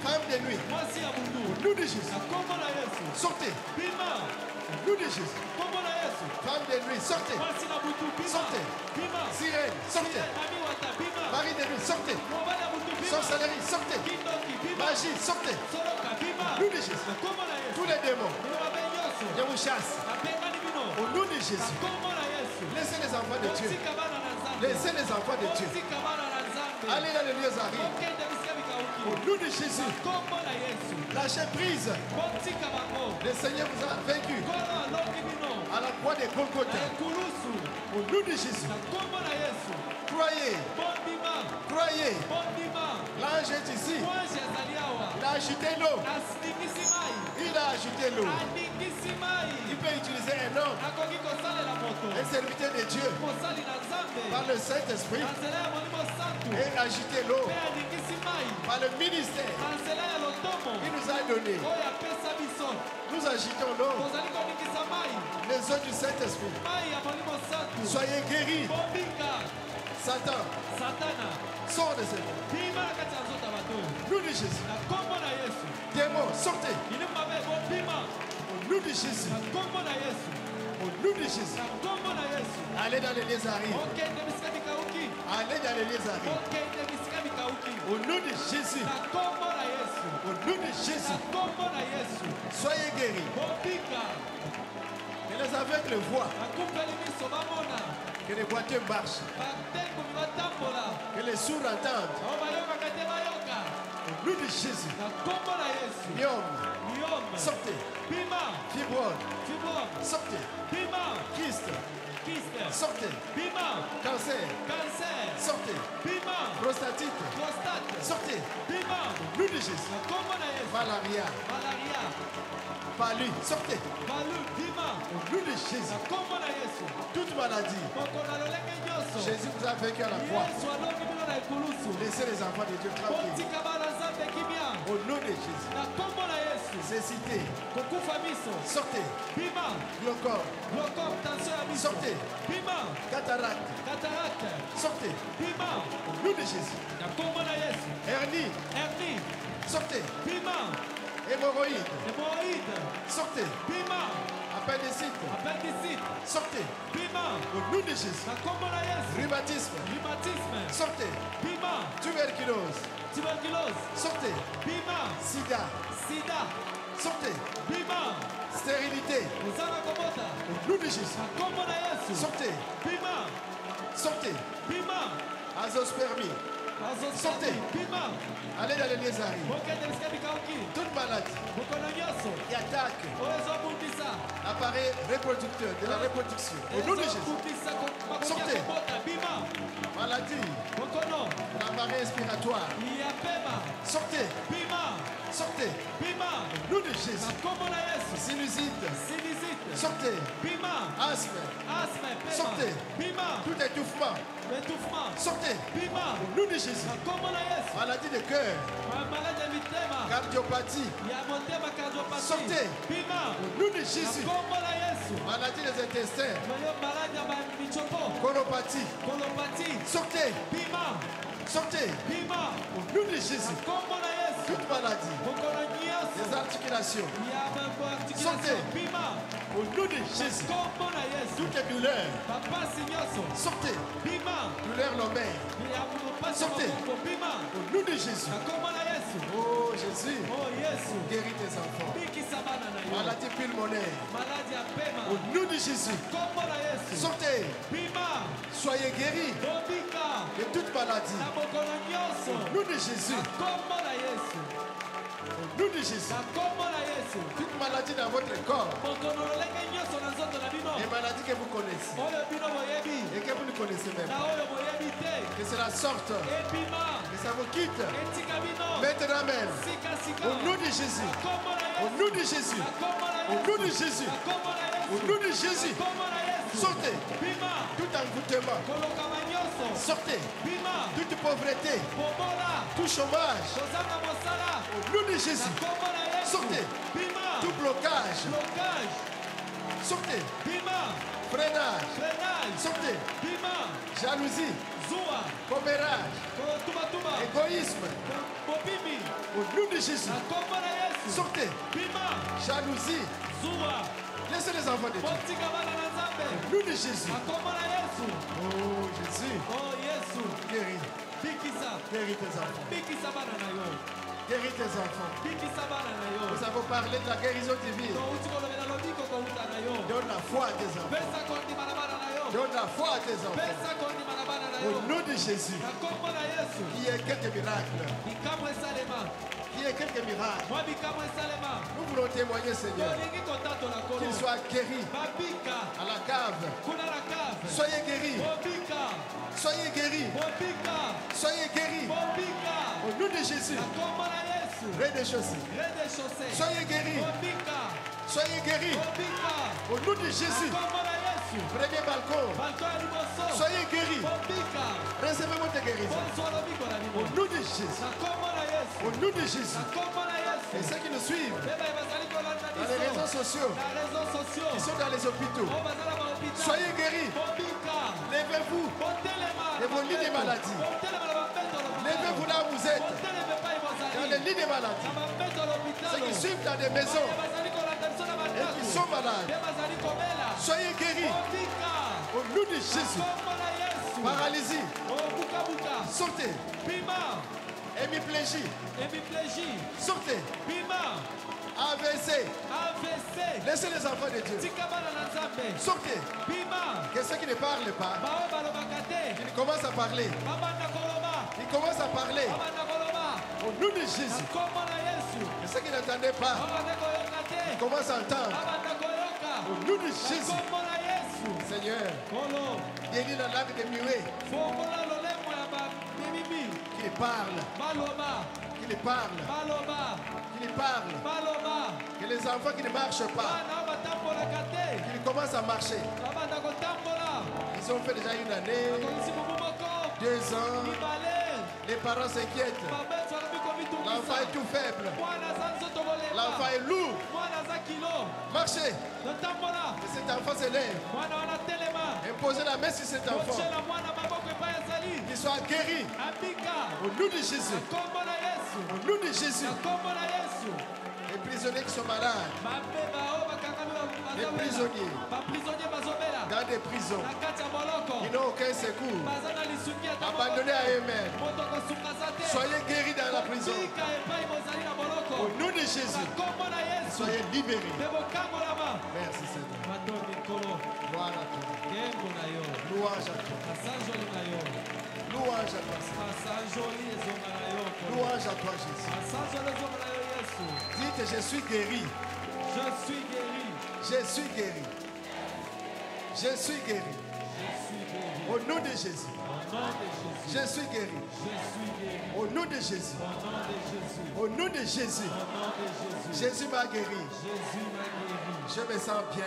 Femme de nuit. Au nom de Jésus. Sortez. Au nom de Jésus. Femme de nuit. Sortez. Sortez. Sirène. Sortez. Mari de nuit. Sortez. Sorcellerie. Sortez. Magie. Sortez. Au nom de Jésus. Tous les démons. Je vous chasse. Au nom de Jésus. Laissez les enfants de Dieu. Laissez les enfants de Dieu. Allez dans les lieux arides. Au nom de Jésus. Lâchez prise. Le Seigneur vous a vaincu. À la croix des Golgotha. Au nom de Jésus. Croyez. Croyez. L'ange est ici. Il a ajouté l'eau. Il a ajouté l'eau. Il peut utiliser un homme, un serviteur de Dieu, par le Saint-Esprit, et ajouter l'eau par le ministère qu'il nous a donné. Nous agitons l'eau, les eaux du Saint-Esprit. Soyez guéris. Satan, sors de cette eau. Nous de Jésus. Démons, sortez. Au nom de Jésus. Au nom de Jésus. Allez dans les lieux arides. Allez dans les lieux arides. Au nom de Jésus. Au nom de Jésus. Soyez guéris. Que les aveugles voient. Que les boiteux marchent. Que les sourds entendent. Au nom de Jésus. Myome. Sortez. Fibrome. Sortez. Christ. Sortez. Cancer. Sortez. Prostatite. Sortez. Au nom de Jésus. Malaria. Palu. Sortez. Au nom de Jésus. Toute maladie. Jésus vous a vaincu à la croix. Laissez les enfants de Dieu tranquilles. Au nom de Jésus. Cécité. Sortez. Glaucome. Sortez. Cataracte. Sortez. Au nom de Jésus. Hernie. Sortez. Hémorroïde. Sortez. Appendicite. Sortez. Au nom de Jésus. Rhumatisme. Sortez. Tuberculose. Sortez. Sida. Sortez. Stérilité. Au nom de Jésus. Sortez. Sortez. Azospermie. Sortez. Allez dans les lieux arides. Toute maladie qui attaque l'appareil reproducteur de la reproduction. Au nom de Jésus. Sortez. Maladie de l'appareil respiratoire. Sortez. Sortez. Au nom de Jésus. Sinusite. Sortez. Asthme. Sortez. Tout étouffement. Sortez. Au nom de Jésus. Maladie de cœur. Cardiopathie. Sortez. Au nom de Jésus. Maladie des intestins. Colopathie. Sortez. Sortez. Au nom de Jésus. Toute maladie. Les articulations. Sortez. Au nom de Jésus. Toutes les douleurs. Sortez. Douleur lombaire. Sortez. Au nom de Jésus. Oh Jésus. Guéris tes enfants. Maladie pulmonaire. Au nom de Jésus. Sortez. Soyez guéris de toute maladie. Au nom de Jésus. Au nom de Jésus. Toute maladie dans votre corps. Les maladies que vous connaissez. Et que vous ne connaissez même pas. Que cela sorte. Que ça vous quitte. Maintenant même. Au nom de Jésus. Au nom de Jésus. Au nom de Jésus. Au nom de Jésus. Sortez. Tout envoûtement. Sortez. Toute pauvreté. Tout chômage. Au nom de Jésus. Sortez. Tout blocage. Sortez. Freinage. Sortez. Jalousie. Commérage. Égoïsme. Au nom de Jésus. Sortez. Jalousie. Laissez les enfants de Dieu. Au nom de Jésus. Oh Jésus. Guéris. Guéris tes enfants. Guéris tes enfants. Nous avons parlé de la guérison divine. Donne la foi à tes enfants. Donne la foi à tes enfants. Au nom de Jésus. Qu'il y ait quelques miracles. Qu'il y ait quelques miracles. Nous voulons témoigner, Seigneur. Qu'il soit guéri à la cave. Soyez guéris. Soyez guéris. Soyez guéris. Au nom de Jésus. Rez-de-chaussée. Soyez guéris. Soyez guéris. Au nom de Jésus. Premier balcon. Soyez guéris. Recevez votre guérison. Au nom de Jésus. Au nom de Jésus. Et ceux qui nous suivent dans les réseaux sociaux, qui sont dans les hôpitaux, soyez guéris. Levez-vous de vos lits de maladie. Levez-vous là où vous êtes, dans les lits de maladie. Ceux qui suivent dans des maisons et qui sont malades, soyez guéris. Au nom de Jésus. Paralysie. Sortez. Hémiplégie. Sortez. AVC. Laissez les enfants de Dieu. Sortez. Que ceux qui ne parlent pas, ils commencent à parler. Ils commencent à parler. Au nom de Jésus. Et ceux qui n'entendaient pas, ils commencent à entendre. Au nom de Jésus. Seigneur, guéris la langue des muets. Qu'il parle. Qu'il parle. Qu'il parle. Que les enfants qui ne marchent pas, qu'ils commencent à marcher. Ils ont fait déjà une année, 2 ans. Les parents s'inquiètent. L'enfant est tout faible. L'enfant est lourd. Marchez. Et cet enfant se lève. Imposez la main sur cet enfant. Qu'il soit guéri. Au nom de Jésus. Au nom de Jésus. Les prisonniers qui sont malades. Les prisonniers dans des prisons qui n'ont aucun secours, abandonnés à eux-mêmes. Soyez guéris dans la prison. Au nom de Jésus, soyez libérés. Merci Seigneur. Gloire à toi. Louange à toi. Louange à toi. Louange à toi Jésus. Dites, je suis guéri. Je suis guéri. Je suis guéri. Je suis guéri. Au nom de Jésus. Je suis guéri. Au nom de Jésus. Au nom de Jésus. Jésus m'a guéri. Je me sens bien.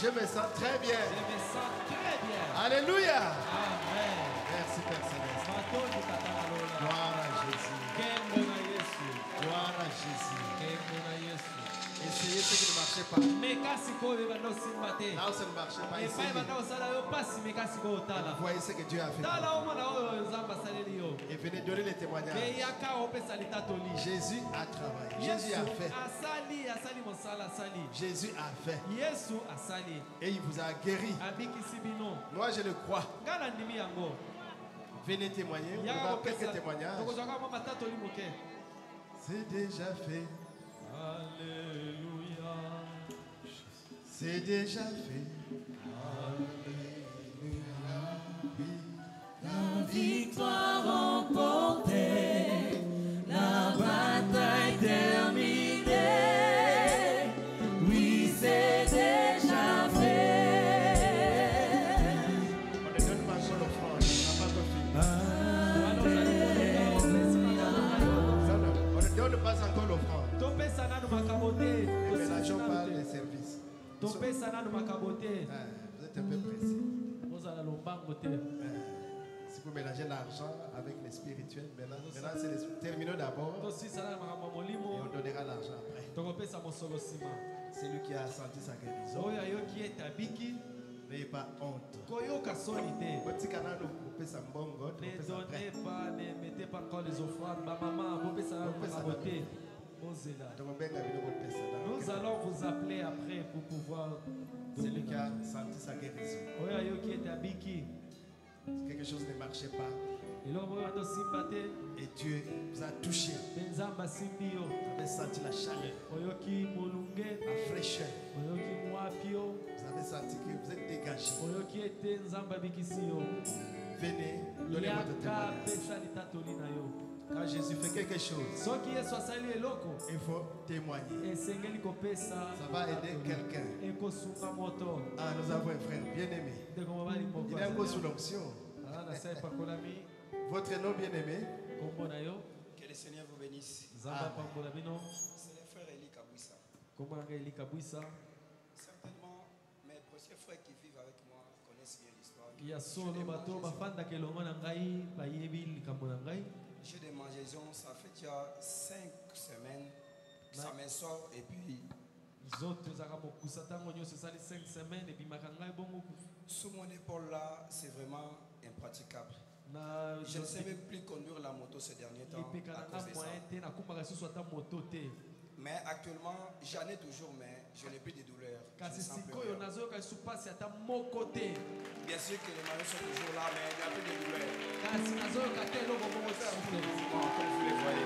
Je me sens très bien. Alléluia. Merci Père Céleste. Gloire à Jésus. Gloire à Jésus. Essayez ce qui ne marchait pas. Là où ça ne marchait pas, essayez. Voyez ce que Dieu a fait. Et venez donner les témoignages. Jésus a travaillé. Jésus a fait. Jésus a fait. Et il vous a guéri. Moi je le crois. Venez témoigner. On va quelques témoignages. C'est déjà fait. Alléluia. C'est déjà fait. Alléluia. La victoire remportée, la bataille terminée. Oui, c'est déjà fait. On ne donne pas son offrande. On ne donne pas encore l'offrande. Ne mélangeons pas les services. Vous êtes un peu pressé. Si vous mélangez l'argent avec les spirituels, maintenant terminons d'abord et on donnera l'argent après. C'est lui qui a senti sa guérison. N'ayez pas honte. Ne mettez pas encore les offrandes. Nous allons vous appeler après pour pouvoir. Celui qui a senti sa guérison. quelque chose ne marchait pas. Et Dieu vous a touché. Vous avez senti la chaleur, la fraîcheur. Vous avez senti que vous êtes dégagé. Venez, donnez votre témoignage. Quand Jésus fait quelque chose, il faut témoigner. Ça va aider quelqu'un. Ah, nous avons un frère bien aimé. Il est encore sous l'onction. Votre nom bien aimé. Que le Seigneur vous bénisse. Ah. C'est le frère Eli Kabouissa. Certainement, mes précieux frères qui vivent avec moi connaissent bien l'histoire. J'ai des mangeaisons, ça fait déjà 5 semaines. Ça me sort et puis. Sous mon épaule là, c'est vraiment impraticable. Je ne sais même plus conduire la moto ces derniers temps à cause de ça. Mais actuellement, j'en ai toujours, mais je n'ai plus de douleur. Je ne sens plus rien. Bien sûr que les maillots sont toujours là, mais il n'y a plus de douleur. Comme vous les voyez.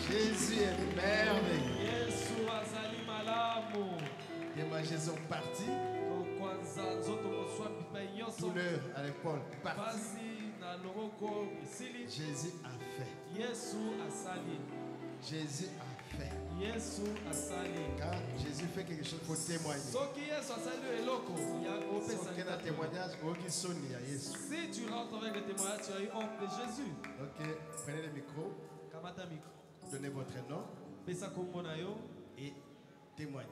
Jésus est merveilleux. Les mangeaisons parties. Douleur à l'épaule partie. Jésus a fait. Jésus a fait. Quand Jésus fait quelque chose, il faut témoigner. Si tu rentres avec le témoignage, tu as eu honte de Jésus. Ok, prenez le micro. Donnez votre nom et témoignez.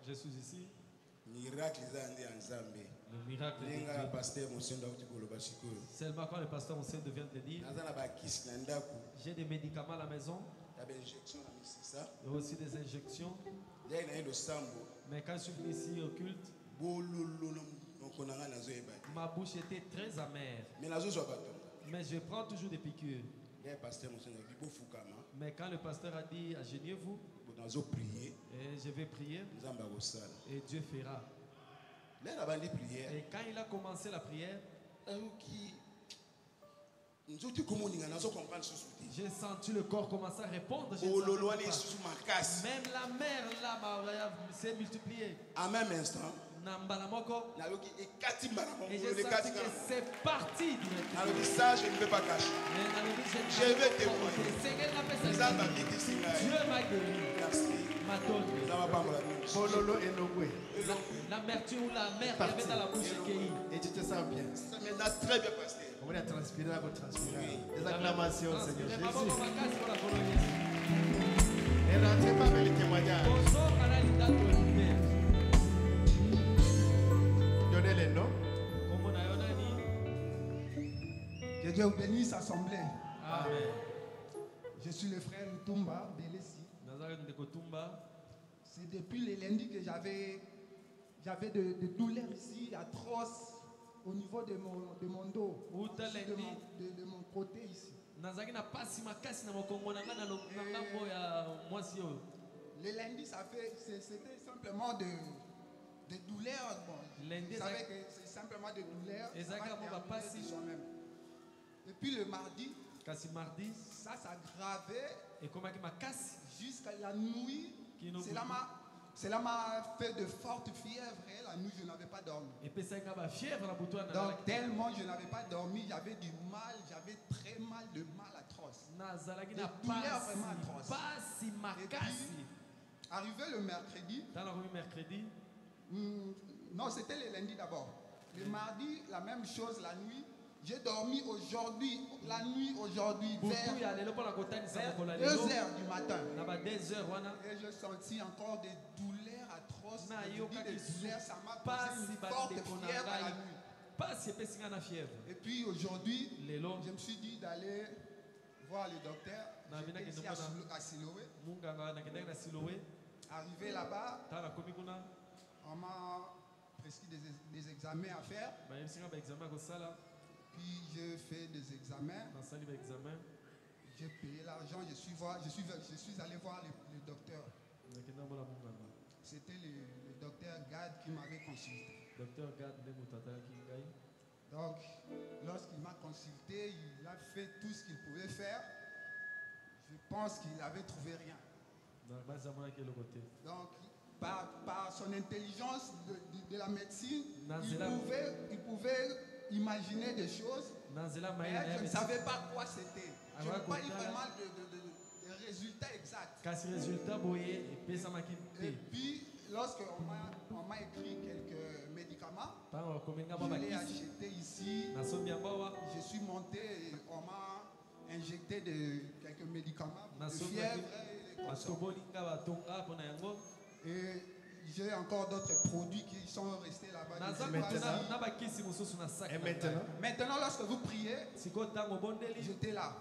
Je suis ici. Miracle Le miracle de Dieu. Seulement quand le pasteur Moussé vient de le dire, j'ai des médicaments à la maison. Il y a aussi des injections. Mais quand je suis venu ici au culte, ma bouche était très amère. Mais je prends toujours des piqûres. Mais quand le pasteur a dit agenouillez-vous, et je vais prier, et Dieu fera. Et quand il a commencé la prière, j'ai senti le corps commencer à répondre. Même la mer là s'est multipliée. En même instant, Et j'ai senti que c'est parti directement. ça, je ne peux pas cacher. Je vais témoigner. Dieu m'a guéri. M'a donné. L'amertume ou la mer qui avait dans la bouche est guérie. Et tu te sens bien. Ça m'a très bien passé. On va transpirer à votre transpiration. Des acclamations, Seigneur Jésus. Et rentrez pas avec les témoignages. Donnez les noms. Que Dieu vous bénisse, assemblée. Amen. Je suis le frère Lutumba Belesi. C'est depuis le lundi que j'avais de douleurs ici, atroces, au niveau de mon dos, de mon côté ici. Le lundi, c'était simplement de douleurs. Bon, vous savez que c'est simplement de douleurs. Et puis le mardi, ça s'aggravait jusqu'à la nuit. Cela m'a fait de fortes fièvres et la nuit je n'avais pas dormi. Donc tellement je n'avais pas dormi, j'avais du mal, j'avais très mal, de mal atroce. Des douleurs vraiment atroces. Et puis, arrivé le mercredi, non c'était le lundi d'abord. Le mardi, la même chose la nuit. J'ai dormi aujourd'hui, la nuit aujourd'hui, vers 2h du matin. Et j'ai senti encore des douleurs atroces. Des douleurs, ça m'a posé une forte fièvre à la nuit. Et puis aujourd'hui, je me suis dit d'aller voir le docteur. J'étais ici à Siloé. Arrivé là-bas, on m'a prescrit des examens à faire. Puis je fais des examens. J'ai payé l'argent, je suis allé voir le docteur. C'était le docteur Gad qui m'avait consulté. Donc, lorsqu'il m'a consulté, il a fait tout ce qu'il pouvait faire. Je pense qu'il n'avait trouvé rien. Donc, par son intelligence de la médecine, il pouvait imaginer des choses, mais je ne savais pas quoi c'était. Je n'ai pas eu vraiment de résultats exacts. Et puis, lorsqu'on m'a écrit quelques médicaments, je l'ai acheté ici. Je suis monté et on m'a injecté quelques médicaments de fièvre. Et j'ai encore d'autres produits qui sont restés là-bas. Maintenant, lorsque vous priez, j'étais là.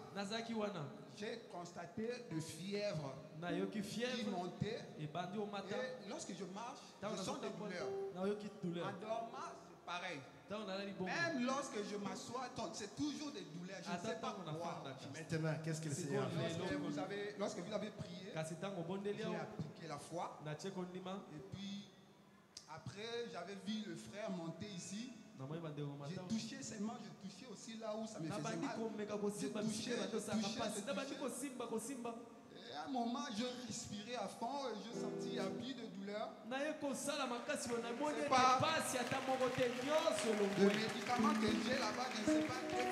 J'ai constaté de fièvre qui montait. Et lorsque je marche, je sens des douleurs. En dormant, c'est pareil. Même lorsque je m'assois, c'est toujours des douleurs. Je ne sais pas pourquoi. Maintenant, qu'est-ce que le Seigneur fait? Lorsque vous avez prié, j'ai appliqué la foi. Et puis, après, j'avais vu le frère monter ici. J'ai touché seulement, je touchais aussi là où ça me faisait mal. Et à un moment, je respirais à fond et je sentis un peu de douleur. C'est pas le médicament que j'ai là-bas, je ne sais pas quel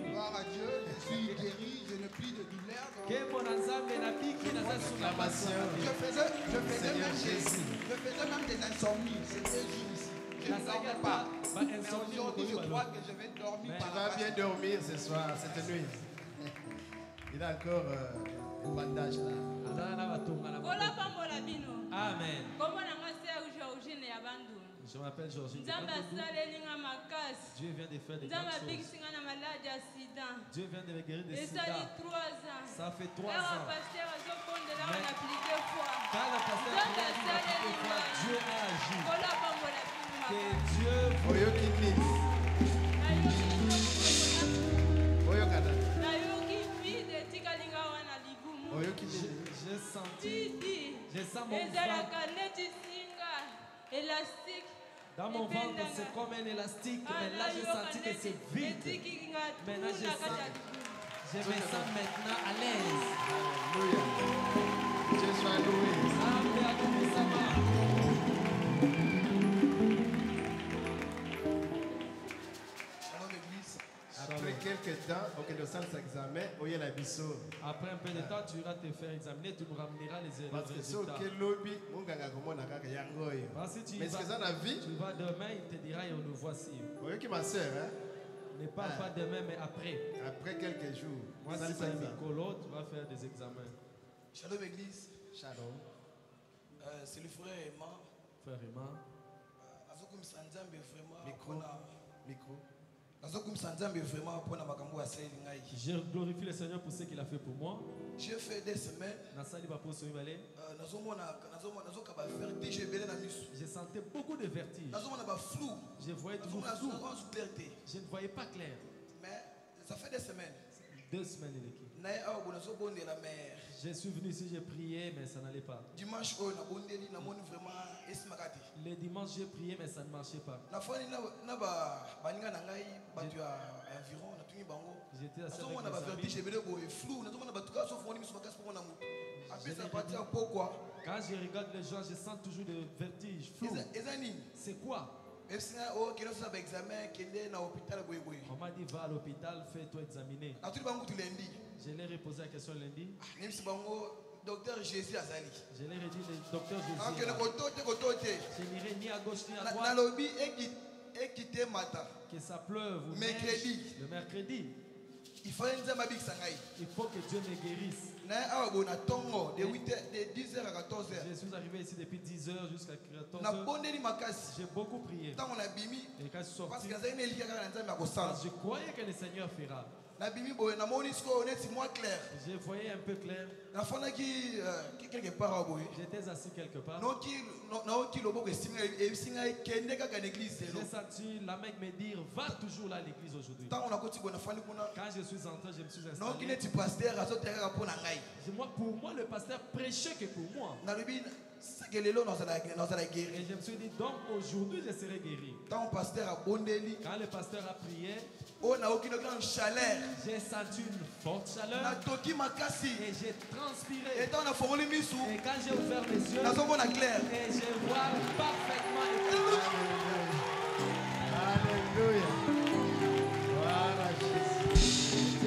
gloire à Dieu, je suis guéri, je n'ai plus de douleur. Je faisais même des insomnies, c'était juste. Je ne dormais pas. Mais aujourd'hui, je crois que je vais dormir par la Tu vas bien dormir ce soir, cette nuit. Il a encore un bandage là. Amen. Je m'appelle Georgine. Dieu vient de faire des grandes choses. Dieu vient de me guérir de sida. Ça fait 3 ans. Quand le pasteur a appliqué foi, Dieu a agi. Que Dieu vous j'ai senti mon ventre. Dans mon ventre, c'est comme un élastique, mais là j'ai senti que c'est vide. Maintenant je me sens maintenant à l'aise. Alléluia. Dieu soit loué. Après quelques temps, au Canada s'examen, il y a la biseau. Après un peu de temps, tu iras te faire examiner, tu nous ramèneras les résultats. Parce que si tu vas demain, il te dira et on le voit si. Oui, qui ma soeur, hein? Ne parle pas demain, mais après. Après quelques jours. Moi, si tu es Nicolo, tu vas faire des examens. Shalom Église. Shalom. C'est le frère Emma. Frère Emma. Micro. Je glorifie le Seigneur pour ce qu'il a fait pour moi. J'ai fait des semaines. J'ai senti beaucoup de vertiges. Je voyais toujours flou. Je ne voyais pas clair. Mais ça fait des semaines. 2 semaines il est. Je suis venu ici, j'ai prié, mais ça n'allait pas. Dimanche, le dimanche, j'ai prié, mais ça ne marchait pas. J'étais assez quand je regarde les gens, je sens toujours des vertiges flous. C'est quoi? On m'a dit va à l'hôpital, fais-toi examiner. Je l'ai reposé la question lundi. Docteur Jésus Azali. Je l'ai redit le docteur Jésus. Je n'irai ni à gauche ni à droite. Que ça pleuve ou neige, le mercredi. Il faut que Dieu me guérisse. De 10h à 14h. Je suis arrivé ici depuis 10h jusqu'à 14h. J'ai beaucoup prié. Et quand je suis sorti, je croyais que le Seigneur fera. J'ai voyé un peu clair. J'étais assis quelque part. J'ai senti la mec me dire va toujours là à l'église aujourd'hui. Quand je suis entré, je me suis installé. Pour moi, le pasteur prêchait que pour moi. Et je me suis dit, donc aujourd'hui je serai guéri. Quand le pasteur a prié, j'ai senti une forte chaleur et j'ai transpiré. Et quand j'ai ouvert mes yeux, et je vois parfaitement. Alléluia. Voilà Jésus.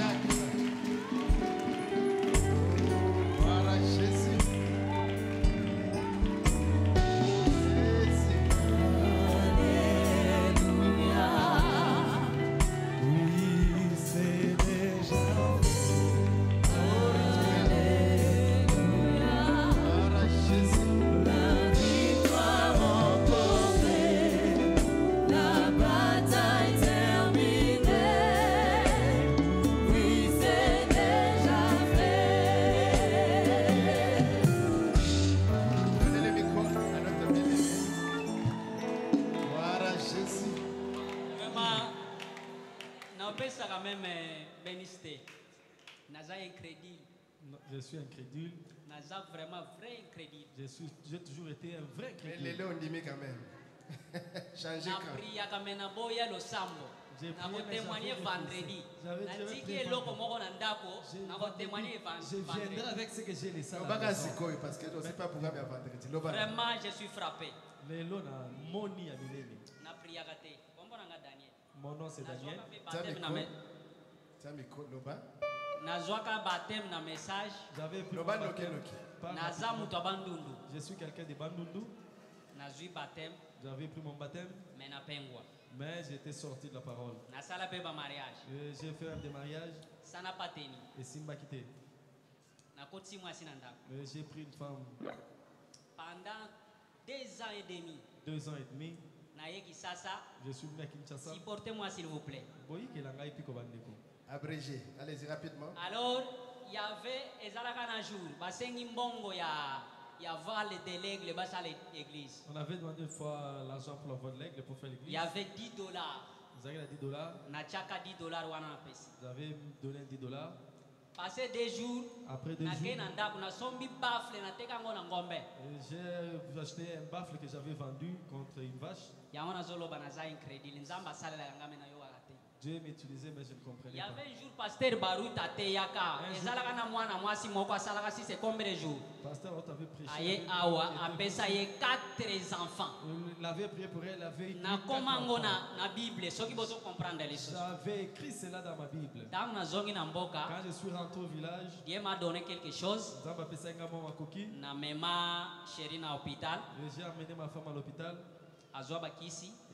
Voilà Jésus. Je suis incrédule. Vraiment vrai incrédule. J'ai toujours été un vrai incrédule. Mais on dit quand même. Changez quand même. J'ai témoigné vendredi. Je viendrai avec ce que j'ai laissé. Parce que je sais pas pourquoi vendredi. Vraiment, je suis frappé. Mon nom c'est Daniel. Nazwaka baptême na message. J'avais pris Naza mutu abandundu. Je suis quelqu'un de Bandundu. Nazwi baptême. J'avais pris mon baptême. Mais j'étais sorti de la parole. Nasala peba mariage. J'ai fait un mariage. Sana pateni. Et Simba quitté. Nakoti moi sinanda. J'ai pris une femme. Pendant 2 ans et demi. 2 ans et demi. Je suis venu à Kinshasa. Supportez-moi s'il vous plaît. Abrégé, allez-y rapidement. Alors, il y avait un jour, il y avait de l'aigle à l'église. On avait demandé une fois l'argent pour la voie de l'aigle pour faire l'église. Il y avait $10. Vous avez $10. Vous avez donné $10. Passé 2 jours, après 2 jours, j'ai acheté un baffle que j'avais vendu contre une vache. Dieu m'utilisait, mais je ne comprenais pas. Il y avait un jour, pasteur Barou Tateyaka. Pasteur Ot avait prêché. Il avait 4 enfants. Il avait prié pour elle, il avait écrit 4 enfants. J'avais écrit cela dans ma Bible. Quand je suis rentré au village, Dieu m'a donné quelque chose. J'ai amené ma femme à l'hôpital.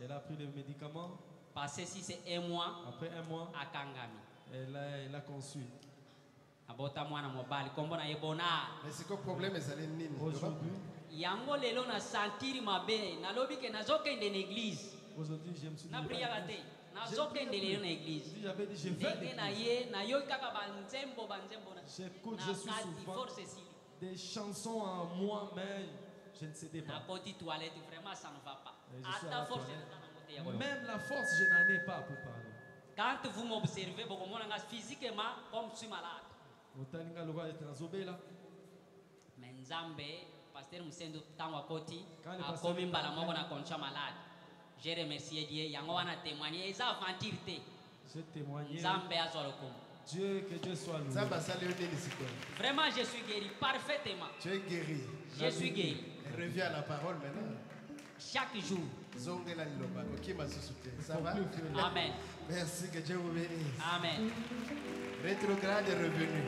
Elle a pris les médicaments. Passé si c'est 1 mois. Après 1 mois, à Kangami. Elle a conçu. Mais c'est quoi le problème? Aujourd'hui, yango lelo na sentir mabe na lobi ke nazokende na église. Aujourd'hui, je me suis dit nazokende lelo na église. J'avais dit je vais na ye na yo kaka banzembo j'écoute, je suis souvent des chansons en moi, mais je ne sais pas. Na koti toilette, vraiment ça ne va pas. Même la force, je n'en ai pas pour parler. Quand vous m'observez, physiquement, comme je suis malade. Mais Nzambe, pasteur Msendo Tangwakoti, a commis Balamona Concha malade. J'ai remercié Dieu, Yangoana témoigné, ils ont aventuré. Je témoigne. Nzambe Azorokum. Dieu, que Dieu soit loué. Vraiment, je suis guéri parfaitement. Tu es guéri. Je suis guéri. Reviens à la parole maintenant. Chaque jour. Ça va? Amen. Merci, que Dieu vous bénisse. Amen. Rétrograde est revenu.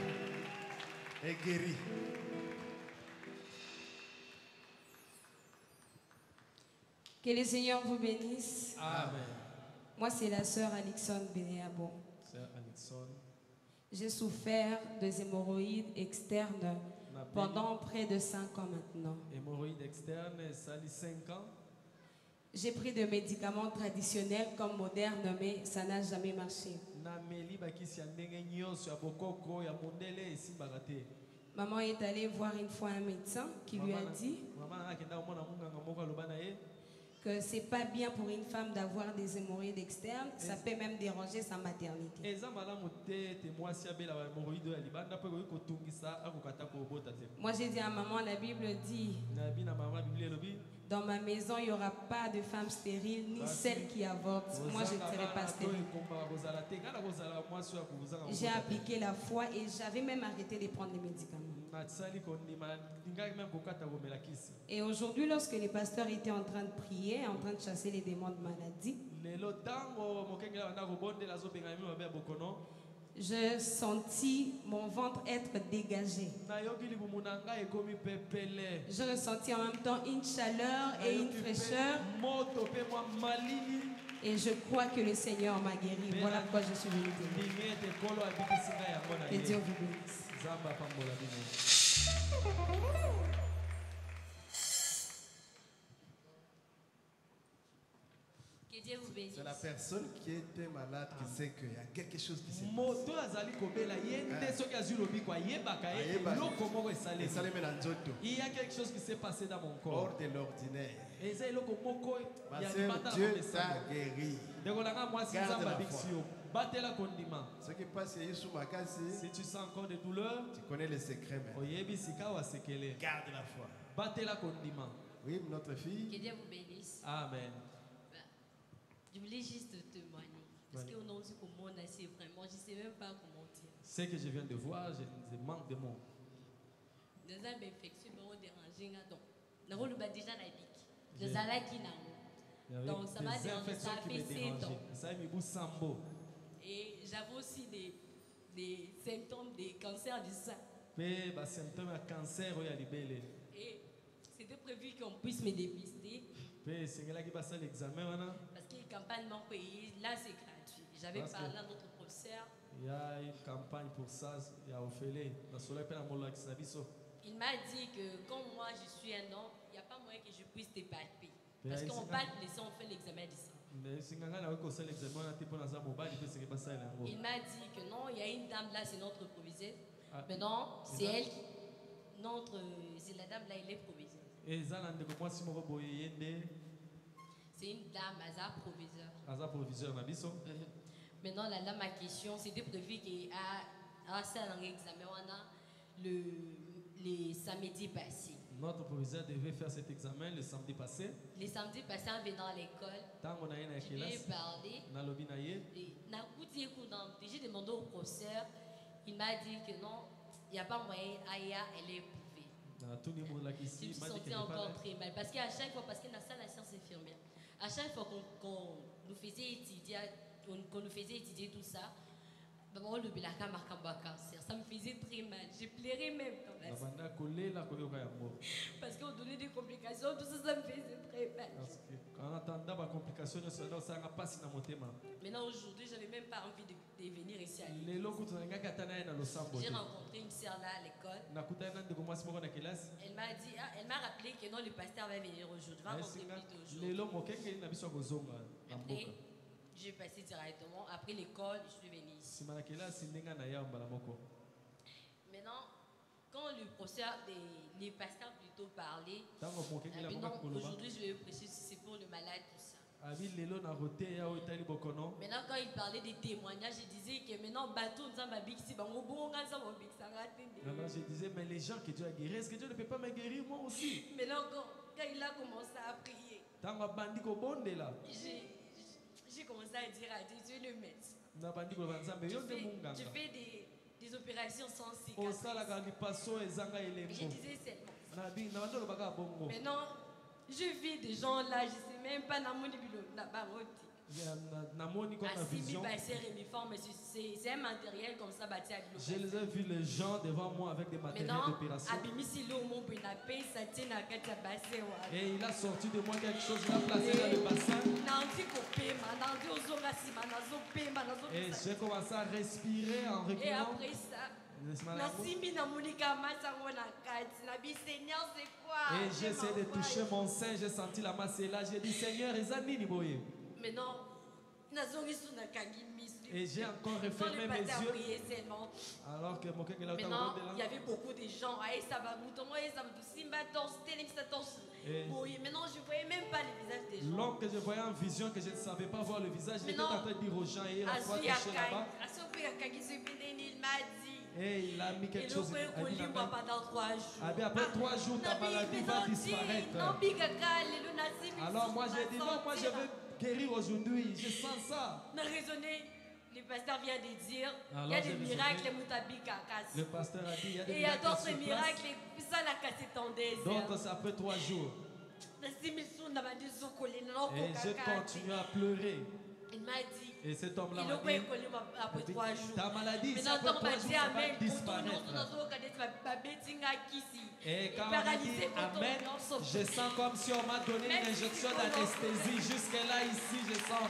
Et guéri. Que le Seigneur vous bénisse. Amen. Moi, c'est la sœur Alixon Benéabo. Sœur Alixon. J'ai souffert des hémorroïdes externes pendant près de 5 ans maintenant. Hémorroïdes externes, ça a 5 ans. J'ai pris des médicaments traditionnels comme modernes, mais ça n'a jamais marché. Maman est allée voir une fois un médecin qui lui a dit que c'est pas bien pour une femme d'avoir des hémorroïdes externes, ça peut même déranger sa maternité. Moi j'ai dit à maman, la Bible dit dans ma maison il n'y aura pas de femme stérile ni celle qui avorte. Moi je ne serai pas stérile. J'ai appliqué la foi et j'avais même arrêté de prendre les médicaments. Et aujourd'hui, lorsque les pasteurs étaient en train de prier, en train de chasser les démons de maladie, j'ai senti mon ventre être dégagé. J'ai ressenti en même temps une chaleur et une fraîcheur. Et je crois que le Seigneur m'a guéri. Voilà pourquoi je suis venue témoigner. Et Dieu vous bénisse. Que Dieu vous bénisse. C'est la personne qui était malade qui sait qu'il y a quelque chose qui s'est passé. Il y a quelque chose qui s'est passé dans mon corps. Hors de l'ordinaire. Ma soeur, Dieu t'a guéri. Garde la foi. Ce qui passe si tu sens encore des douleurs, tu connais le secret. Garde la foi. Oui, notre fille. Que Dieu vous bénisse. Amen. Je voulais juste témoigner. Parce qu'on a dit comment on a essayé vraiment. Je ne sais même pas comment dire. Ce que je viens de voir, je manque de mots. Des infections m'ont dérangé. Donc, nous avons déjà la bique. Des alaki donc ça m'a dérangé. Ça a fait 7 ans. Et j'avais aussi des symptômes de cancer du sein. Et c'était prévu qu'on puisse me dépister. Parce que les campagnes m'ont payé, là c'est gratuit. J'avais parlé à notre professeur. Il y a une campagne pour ça, il y a Ophélie. Il m'a dit que quand moi je suis un homme, il n'y a pas moyen que je puisse te palper. Parce qu'on palpe les seins, on fait l'examen du sein. Il m'a dit que non, il y a une dame là, c'est notre proviseur. Maintenant, c'est elle qui. C'est la dame là, elle est proviseur. C'est une dame, Aza proviseur. Maintenant, là, ma question, c'était prévu qu'elle a ça dans l'examen le samedi passé. Notre proviseur devait faire cet examen le samedi passé. Le samedi passé, en venant à l'école, je lui ai parlé. J'ai demandé au professeur, il m'a dit que non, il n'y a pas moyen, Aya, elle est pouvée. Je me suis sentie encore très mal. Parce qu'à chaque fois, parce que dans la science infirmière, à chaque fois qu'on nous faisait étudier tout ça, ça me faisait très mal. Je pleurais même quand même. Parce qu'on donnait des complications, tout ça me faisait très mal. Maintenant aujourd'hui, je n'avais même pas envie de venir ici à l'église. J'ai rencontré une sœur là à l'école. Elle m'a dit, elle m'a rappelé que non, le pasteur va venir aujourd'hui. Va rentrer vite aujourd'hui. Après, j'ai passé directement. Après l'école, je suis venue ici. Maintenant, quand le professeur, les pasteurs plutôt parlaient, aujourd'hui je vais prêcher si c'est pour le malade, tout ça. Maintenant, quand il parlait des témoignages, je disais que maintenant, je disais, mais les gens que Dieu a guéris, est-ce que Dieu ne peut pas me guérir moi aussi? Maintenant, quand il a commencé à prier, j'ai commencé à dire à Dieu, tu es le médecin. Tu fais des opérations sans cicatrices. Et je disais seulement. Maintenant, je vis des gens là, je ne sais même pas dans mon niveau. C'est un matériel comme ça bâti à je les ai vus les gens devant moi avec des matériels d'opération. Et il a sorti de moi quelque chose, il a placé dans le bassin. Et j'ai commencé à respirer en reculant. Et après ça, Et j'ai essayé de toucher mon sein, j'ai senti la masse là, j'ai dit Seigneur, maintenant, et j'ai encore refermé mes yeux. Alors que maintenant, il y avait beaucoup de gens. Maintenant, je ne voyais même pas le visage des gens. L'homme que je voyais en vision, que je ne savais pas voir le visage, il était en train de dire aux gens, et la foi touchée là-bas. Et il a mis quelque chose. Pendant 3 jours. Après 3 jours, ta maladie va disparaître. Alors moi j'ai dit non, moi je veux guérir aujourd'hui, je sens ça. Le pasteur vient de dire, il y a des miracles, le pasteur a dit, il y a des miracles. Et il y a d'autres miracles, ça la cassé ton désir. D'autres, ça fait 3 jours. Et je continue à pleurer. Il m'a dit, et cet homme-là m'a dit, après 3 jours. Ta maladie, ça après 3 jours, ça va disparaître. Et quand on a dit Amen, je sens comme si on m'a donné une injection d'anesthésie. Jusque-là, ici, je sens.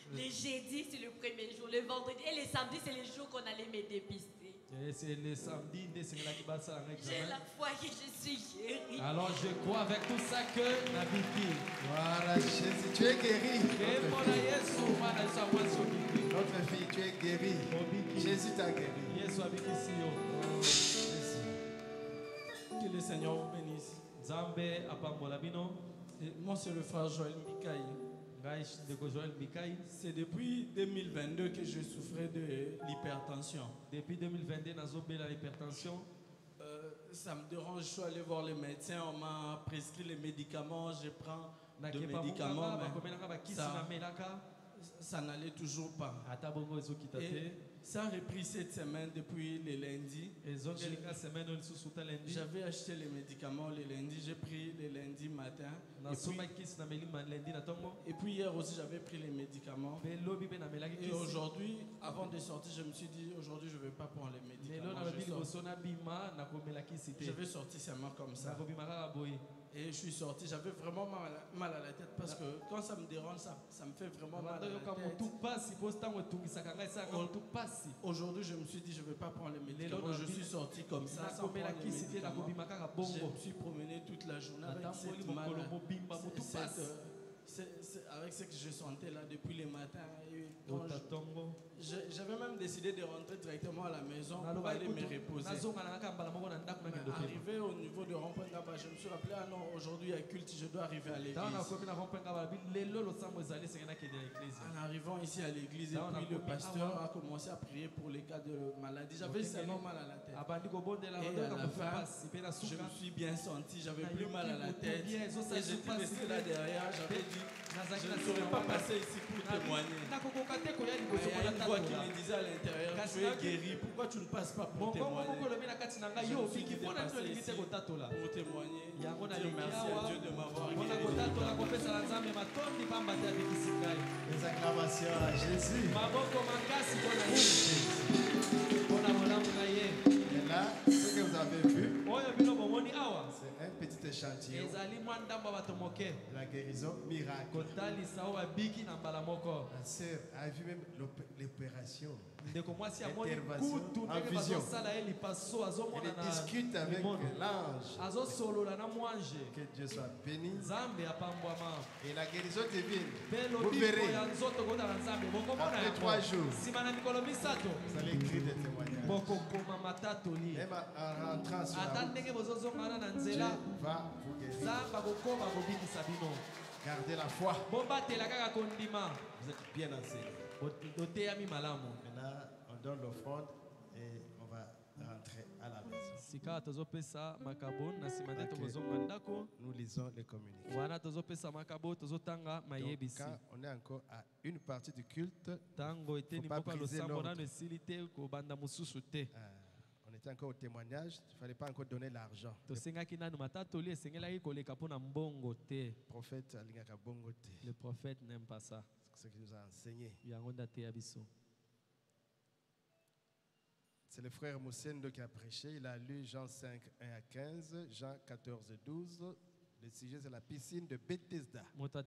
Le jeudi, c'est le premier jour. Le vendredi et le samedi, c'est le jour qu'on allait me dépister. Et c'est le samedi, c'est la qui va ça. J'ai la foi que je suis guérie. Alors je crois avec tout ça que Nabiki. Voilà, Jésus, tu es guéri. Notre fille, tu es guérie. Jésus t'a guéri. Que le Seigneur vous bénisse. Moi, c'est le frère Joël Mikaï. C'est depuis 2022 que je souffrais de l'hypertension. Depuis 2022, l'hypertension. Ça me dérange, je suis allé voir les médecins, on m'a prescrit les médicaments, je prends des médicaments, mais ça n'allait toujours pas. Et ça a repris cette semaine depuis le lundi. J'avais acheté les médicaments le lundi, j'ai pris le lundi matin. Et puis hier aussi j'avais pris les médicaments. Et aujourd'hui, avant de sortir, je me suis dit aujourd'hui je ne vais pas prendre les médicaments. Je vais sortir seulement comme ça. Et je suis sorti, j'avais vraiment mal à la tête parce que quand ça me dérange, ça me fait vraiment mal à la tête. Aujourd'hui, je me suis dit, je ne vais pas prendre les médicaments. Je suis sorti comme ça, sans prendre les médicaments. Je me suis promené toute la journée avec cette maladie. Avec ce que je sentais là depuis le matin. J'avais même décidé de rentrer directement à la maison pour aller me reposer. Arrivé au niveau de Rompoint-Ngaba, je me suis rappelé, ah non, aujourd'hui il y a culte, je dois arriver à l'église. En arrivant ici à l'église, et puis le pasteur a commencé à prier pour les cas de maladie. J'avais seulement mal à la tête. Et à la fin, je me suis bien senti, j'avais plus mal à la tête. Et j'étais resté là derrière, j'avais dit, je ne saurais pas passer ici pour témoigner. Il y a une voix qui me disait à l'intérieur, tu es guéri, pourquoi tu ne passes pas pour témoigner? Je me suis dit de passer ici pour témoigner. Dire merci à Dieu de m'avoir guéri. Les acclamations à Jésus. Et là, ce que vous avez vu, c'est un petit échantillon de la guérison miracle. La sœur a vu même l'opération. Intervention en vision. Elle discute avec l'ange. Que Dieu soit béni. Et la guérison divine, vous verrez, après 3 jours, vous allez écrire des témoignages. Même en rentrant sur la route, Dieu va vous guérir. Gardez la foi. Vous êtes bien enseigné. Maintenant, on donne l'offrande et on va rentrer à la maison. Nous lisons les communiqués. Donc, quand on est encore à une partie du culte, il ne faut pas briser l'ordre. On était encore au témoignage, il ne fallait pas encore donner l'argent. Le prophète n'aime pas ça. C'est ce qu'il nous a enseigné. C'est le frère Moussendo qui a prêché. Il a lu Jean 5, 1 à 15, Jean 14, 12. Le sujet, c'est la piscine de Bethesda.